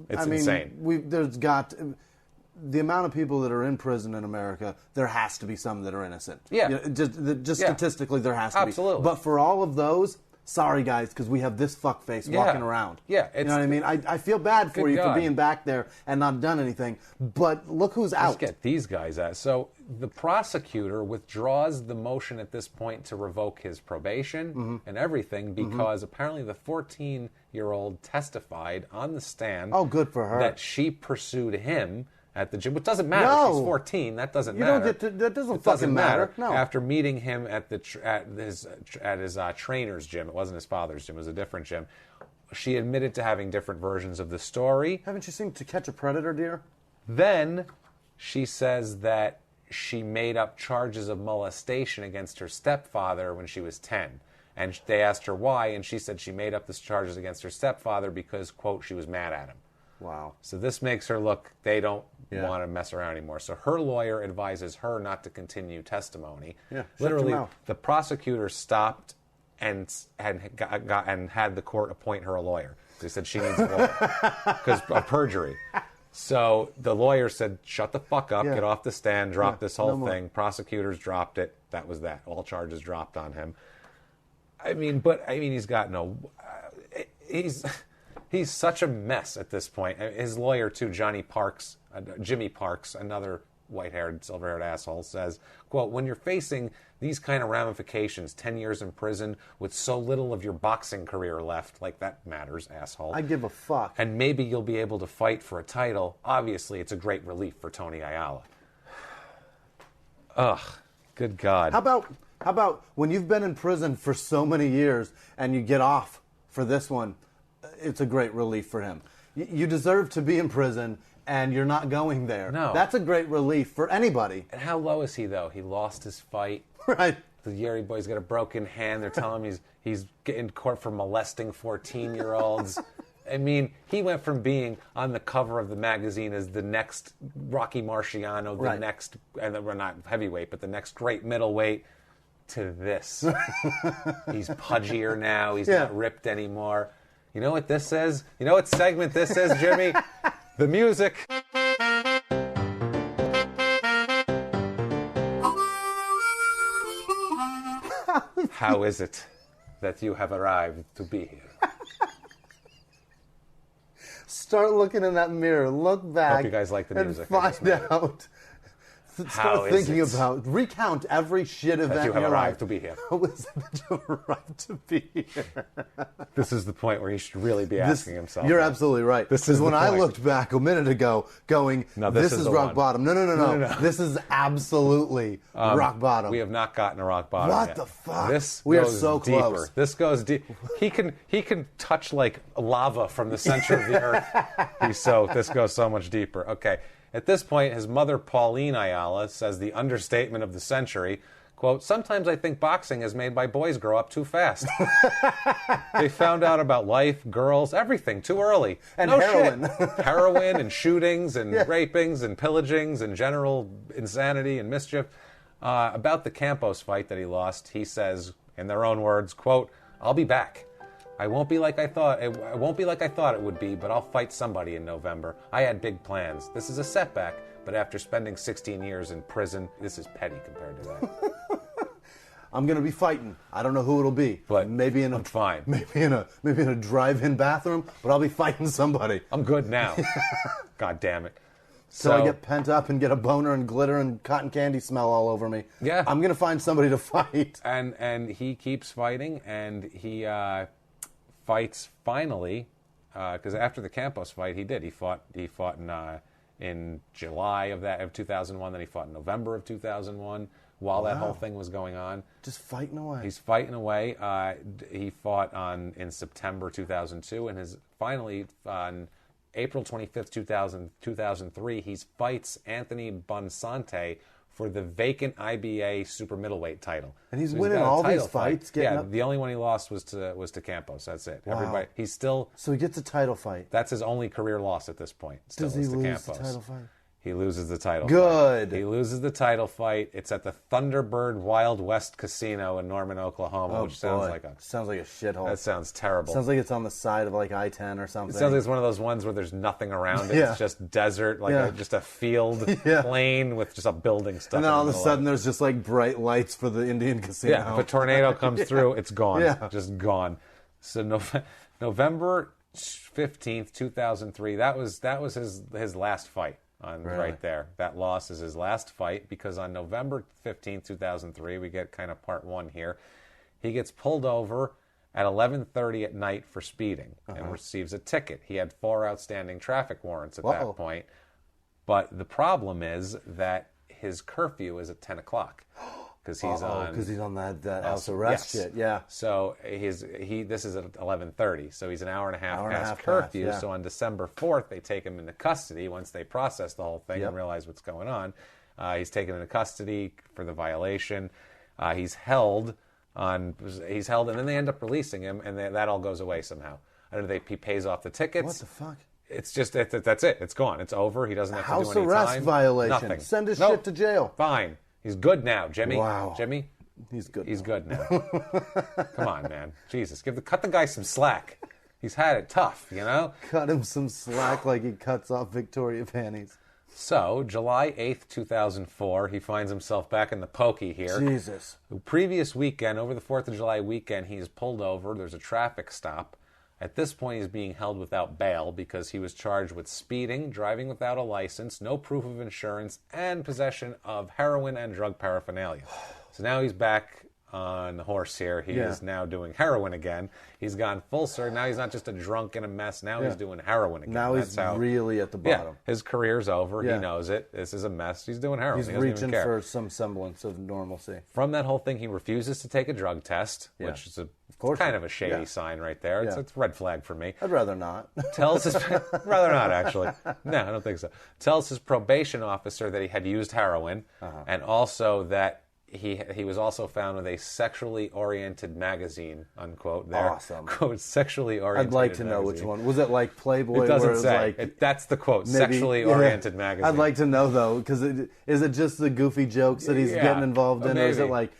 insane. There's got... The amount of people that are in prison in America, there has to be some that are innocent. Yeah. Just statistically, there has to be. Absolutely. But for all of those, sorry guys, because we have this fuckface walking around. Yeah. You know what I mean? I feel bad for you for being back there and not done anything. But look who's out. Let's get these guys out. So the prosecutor withdraws the motion at this point to revoke his probation and everything because apparently the 14-year-old testified on the stand. Oh, good for her. That she pursued him at the gym. It doesn't matter. No. She's 14. That doesn't matter. That doesn't matter. No. After meeting him at his trainer's gym, it wasn't his father's gym. It was a different gym. She admitted to having different versions of the story. Haven't you seen To Catch a Predator, dear? Then she says that she made up charges of molestation against her stepfather when she was 10. And they asked her why, and she said she made up the charges against her stepfather because, quote, she was mad at him. Wow. So this makes her look, they don't want to mess around anymore. So her lawyer advises her not to continue testimony. Yeah, literally, the prosecutor stopped and had the court appoint her a lawyer. They said she needs a lawyer because of perjury. So the lawyer said, shut the fuck up, get off the stand, drop this whole thing. Prosecutors dropped it. That was that. All charges dropped on him. He's got no... He's such a mess at this point. His lawyer, too, Jimmie Parks, another white-haired, silver-haired asshole, says, quote, when you're facing these kind of ramifications, 10 years in prison with so little of your boxing career left, like that matters, asshole. I give a fuck. And maybe you'll be able to fight for a title. Obviously, it's a great relief for Tony Ayala. Ugh, good God. How about when you've been in prison for so many years and you get off for this one, it's a great relief for him. You deserve to be in prison, and you're not going there. No. That's a great relief for anybody. And how low is he, though? He lost his fight. Right. The Yuri boy's got a broken hand. They're telling him he's in court for molesting 14-year-olds. I mean, he went from being on the cover of the magazine as the next Rocky Marciano, the next, and we're not heavyweight, but the next great middleweight, to this. He's pudgier now. He's not ripped anymore. You know what this is? You know what segment this is, Jimmie? The music. How is it that you have arrived to be here? Start looking in that mirror. Look back. Hope you guys like the music. And find out Start thinking about, recount every shit event that you have arrived to be here. How is it that you have arrived to be here? This is the point where he should really be asking himself. You're absolutely right. This is when I looked back a minute ago, going, this is rock bottom. No. This is absolutely rock bottom. We have not gotten to rock bottom What yet. the fuck? We are so deeper. close. This goes deep. He can touch like lava from the center of the earth. This goes so much deeper. Okay. At this point, his mother, Pauline Ayala, says the understatement of the century, quote, sometimes I think boxing is made by boys grow up too fast. They found out about life, girls, everything too early. And heroin. Shit. Heroin and shootings and rapings and pillagings and general insanity and mischief. About the Campos fight that he lost, he says, in their own words, quote, I'll be back. I won't be like I thought. It won't be like I thought it would be, but I'll fight somebody in November. I had big plans. This is a setback, but after spending 16 years in prison, this is petty compared to that. I'm gonna be fighting. I don't know who it'll be, but maybe I'm fine. Maybe in a drive-in bathroom, but I'll be fighting somebody. I'm good now. God damn it. So I get pent up and get a boner and glitter and cotton candy smell all over me. Yeah, I'm gonna find somebody to fight. And he keeps fighting, and he fights finally, because after the Campos fight, he fought in July of 2001. Then he fought in November of 2001. While that whole thing was going on, just fighting away. He's fighting away. He fought in September 2002, and finally on April 25th, 2003, he fights Anthony Bonsante for the vacant IBA super middleweight title. And he's winning all these fights. The only one he lost was to Campos. That's it. Wow. Everybody, he's still. So he gets a title fight. That's his only career loss at this point. Does he lose the title fight? He loses the title Good. fight. He loses the title fight. It's at the Thunderbird Wild West Casino in Norman, Oklahoma, which sounds like a shithole. That sounds terrible. Sounds like it's on the side of like I-10 or something. It sounds like it's one of those ones where there's nothing around it. It's just desert, just a field, plain with just a building stuck. And then all of a sudden there's just like bright lights for the Indian casino. Yeah, if a tornado comes through, it's gone. Just gone. So November 15th, 2003, that was his last fight. Right there. That loss is his last fight because on November 15th, 2003, we get kind of part one here. He gets pulled over at 11:30 at night for speeding and receives a ticket. He had 4 outstanding traffic warrants at that point. But the problem is that his curfew is at 10 o'clock. Because he's on that house arrest shit, yeah. So this is at 11:30, so he's an hour and a half past curfew. So on December 4th, they take him into custody once they process the whole thing and realize what's going on. He's taken into custody for the violation. He's held, and then they end up releasing him, and that all goes away somehow. I don't know. He pays off the tickets. What the fuck? It's just that's it. It's gone. It's over. He doesn't have to do any time. House arrest violation. Nothing. Send his shit to jail. Fine. He's good now, Jimmie. Wow. Jimmie? He's good. He's good now. Come on, man. Jesus. Cut the guy some slack. He's had it tough, you know? Cut him some slack like he cuts off Victoria panties. So, July 8th, 2004, he finds himself back in the pokey here. Jesus. The previous weekend, over the 4th of July weekend, he's pulled over. There's a traffic stop. At this point, he's being held without bail because he was charged with speeding, driving without a license, no proof of insurance, and possession of heroin and drug paraphernalia. So now he's back on the horse here. He is now doing heroin again. He's gone full circle. Now he's not just a drunk in a mess. Now he's doing heroin again. Now he's really at the bottom. His career's over. He knows it. This is a mess. He's doing heroin. He's reaching for some semblance of normalcy. From that whole thing, he refuses to take a drug test, which is kind of a shady sign right there. It's a red flag for me. I'd rather not. Rather not, actually. No, I don't think so. Tells his probation officer that he had used heroin, and also that he was also found with a sexually oriented magazine, unquote. There. Awesome. Quote, sexually oriented I'd like to magazine. know which one. Was it like Playboy? It doesn't where it say. was That's the quote, sexually oriented magazine. I'd like to know, though, because is it just the goofy jokes that he's getting involved in? Or is it like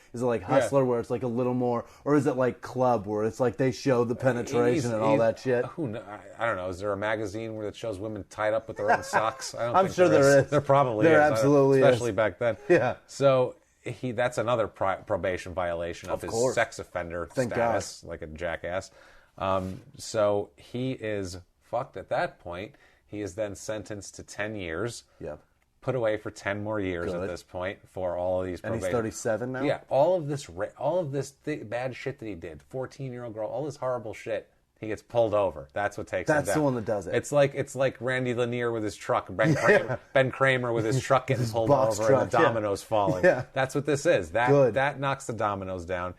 Hustler where it's like a little more, or is it like Club where it's like they show the penetration and all that shit? I don't know. Is there a magazine where it shows women tied up with their own socks? I'm sure there is. There probably there is. Absolutely is. Especially back then. Yeah. So that's another probation violation of his sex offender status, like a jackass. So he is fucked at that point. He is then sentenced to 10 years. Yep. put away for 10 more years at this point for all of these probation. And he's 37 now? Yeah, all of this bad shit that he did, 14-year-old girl, all this horrible shit, he gets pulled over. That's what takes him down. That's the one that does it. It's like Randy Lanier with his truck, Ben Kramer with his truck getting pulled over truck, and the dominoes falling. Yeah. That's what this is. That knocks the dominoes down.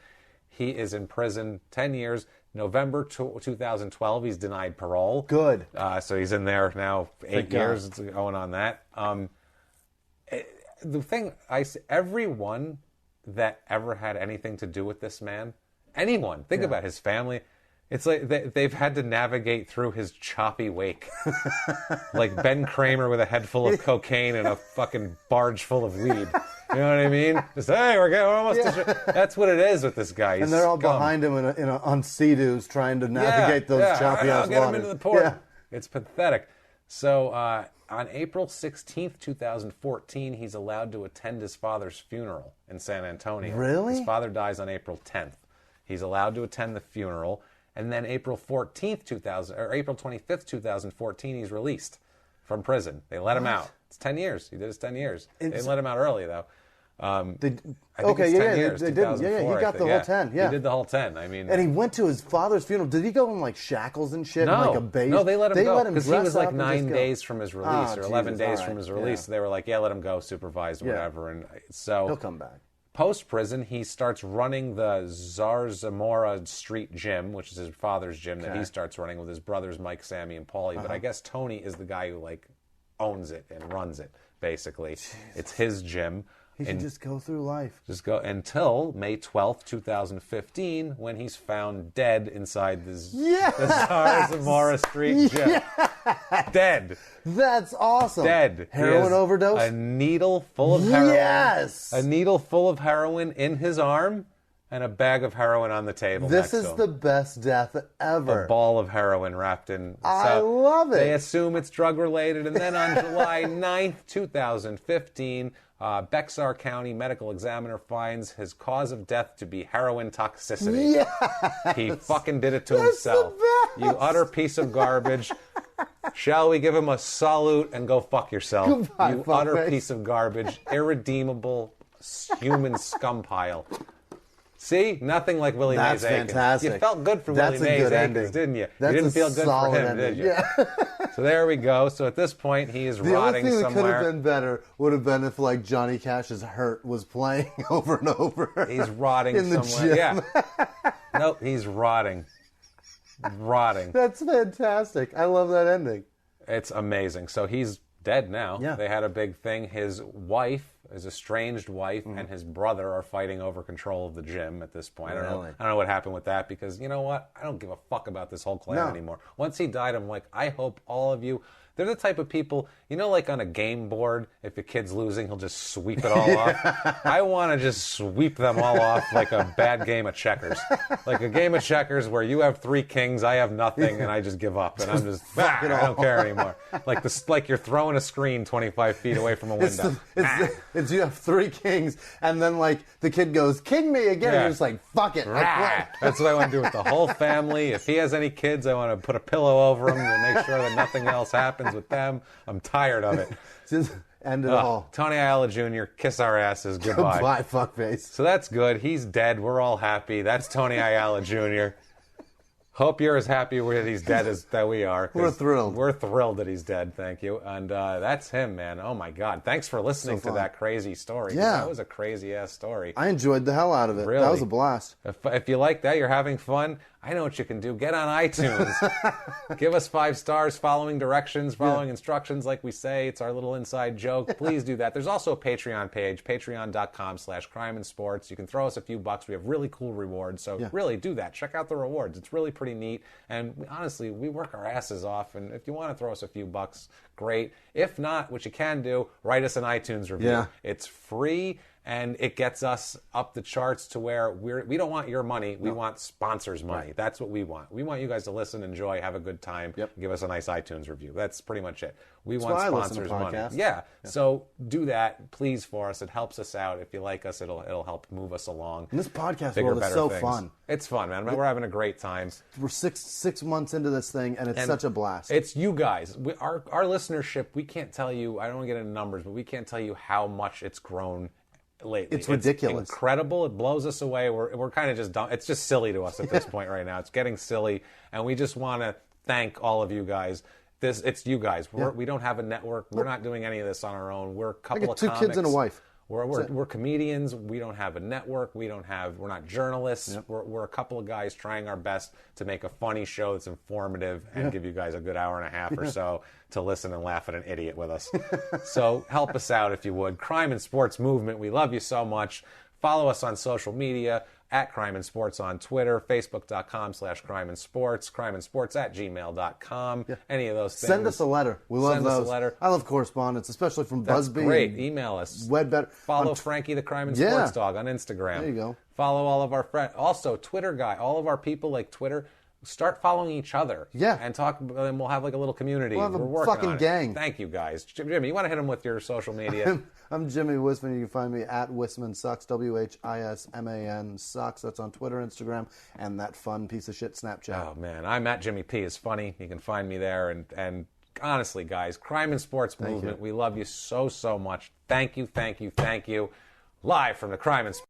He is in prison 10 years. November 2012, he's denied parole. Good. So he's in there now 8 years going on that. The thing, everyone that ever had anything to do with this man, anyone, think about his family, it's like they've had to navigate through his choppy wake. Like Ben Kramer with a head full of cocaine and a fucking barge full of weed. You know what I mean? Just, hey, we're almost... That's what it is with this guy. He's and they're all scum. behind him on Sea-Doos trying to navigate those choppy ass waters. Get him into the port. Yeah. It's pathetic. So on April 16th, 2014, he's allowed to attend his father's funeral in San Antonio. Really? His father dies on April 10th. He's allowed to attend the funeral. And then April 25th, 2014, he's released from prison. They let him out. It's 10 years. He did his 10 years. They didn't let him out early, though. I think it's 10 years. They did. Yeah, he got the whole 10. Yeah, he did the whole 10. I mean, and he went to his father's funeral. Did he go in like shackles and shit? No, and like a beige? No, they let him go because he was like 9 go. days from his release or 11 days from his release. So they were like, yeah, let him go, supervised, whatever. And so he'll come back. Post-prison, he starts running the Zarzamora Street gym, which is his father's gym that he starts running with his brothers Mike, Sammy, and Paulie. But I guess Tony is the guy who like owns it and runs it, basically. Jesus. It's his gym. He should just go through life. Just go until May 12th, 2015, when he's found dead inside the Zarzamora Street gym. Yes! Dead. That's awesome. Dead. Heroin overdose? A needle full of heroin. Yes! A needle full of heroin in his arm and a bag of heroin on the table. This is the best death ever. A ball of heroin wrapped in. I love it. They assume it's drug related. And then on July 9th, 2015, Bexar County medical examiner finds his cause of death to be heroin toxicity. Yes! He fucking did it to himself. You utter piece of garbage. Shall we give him a salute and go fuck yourself? Goodbye, you utter piece of garbage. Irredeemable human scum pile. See? Nothing like Willie Mays Aikens. That's fantastic. You felt good for Willie Mays Aikens, didn't you? That's you didn't feel good for him, did you? Yeah. So there we go. So at this point, he is rotting somewhere. The only thing that could have been better would have been if, like, Johnny Cash's Hurt was playing over and over. He's rotting in the somewhere. gym. Yeah. Nope, he's rotting. Rotting. That's fantastic. I love that ending. It's amazing. So he's dead now. Yeah. They had a big thing. His wife, his estranged wife, and his brother are fighting over control of the gym at this point. Really? I don't know what happened with that because, you know what? I don't give a fuck about this whole clan anymore. Once he died, I'm like, I hope all of you... They're the type of people, you know, like on a game board, if a kid's losing, he'll just sweep it all off. I want to just sweep them all off like a bad game of checkers. Like a game of checkers where you have 3 kings, I have nothing, and I just give up. And I'm just, I don't care anymore. Like you're throwing a screen 25 feet away from a window. It's you have 3 kings, and then, like, the kid goes, king me again, and you're just like, fuck it. That's what I want to do with the whole family. If he has any kids, I want to put a pillow over him to make sure that nothing else happens with them. I'm tired of it. Just end it all. Tony Ayala Jr., kiss our asses. Goodbye. Goodbye, fuckface. So that's good. He's dead. We're all happy. That's Tony Ayala Jr. Hope you're as happy that he's dead as that we are. We're thrilled. We're thrilled that he's dead. Thank you. And that's him, man. Oh my God. Thanks for listening to that crazy story. Yeah. That was a crazy ass story. I enjoyed the hell out of it. Really? That was a blast. If you like that, you're having fun, I know what you can do. Get on iTunes. Give us 5 stars, following directions, following instructions like we say. It's our little inside joke. Please do that. There's also a Patreon page, patreon.com/crimeandsports. You can throw us a few bucks. We have really cool rewards. So really do that. Check out the rewards. It's really pretty neat. And honestly, we work our asses off. And if you want to throw us a few bucks, great. If not, what you can do, write us an iTunes review. Yeah. It's free. and it gets us up the charts to where we don't want your money. We want sponsors' money. Right. That's what we want. We want you guys to listen, enjoy, have a good time, give us a nice iTunes review. That's pretty much it. We want sponsors' money. Yeah. So do that, please, for us. It helps us out. If you like us, it'll help move us along. And this podcast world is so fun. It's fun, man. We're having a great time. We're six months into this thing, and it's such a blast. It's you guys. Our listenership, we can't tell you, I don't want to get into numbers, but we can't tell you how much it's grown lately. It's ridiculous. It's incredible. It blows us away. We're kind of just dumb. It's just silly to us at this point right now. It's getting silly, and we just want to thank all of you guys. It's you guys. We don't have a network. We're not doing any of this on our own. We're a couple of comics. 2 kids and a wife. We're comedians. We don't have a network. We're not journalists. Yep. We're a couple of guys trying our best to make a funny show that's informative and give you guys a good hour and a half or so to listen and laugh at an idiot with us. So help us out if you would. Crime and Sports Movement. We love you so much. Follow us on social media at Crime and Sports on Twitter, Facebook.com/crimeandsports, crimeandsports@gmail.com. Yeah. Any of those things. Send us a letter. We love those. Send us a letter. I love correspondence, especially from That's Busby. Great. Email us. Follow Frankie the Crime and Sports Dog on Instagram. There you go. Follow all of our friends. Also, Twitter guy. All of our people like Twitter. Start following each other. Yeah. And talk, and we'll have like a little community. We'll have We're working fucking on it. gang. Thank you guys. Jimmie, you want to hit them with your social media? I'm Jimmie Whisman. You can find me at Whisman Sucks, WHISMAN Sucks. That's on Twitter, Instagram, and that fun piece of shit Snapchat. Oh, man. I'm at Jimmie P. is funny. You can find me there. And honestly, guys, Crime and Sports Movement, we love you so, so much. Thank you, thank you, thank you. Live from the Crime and Sports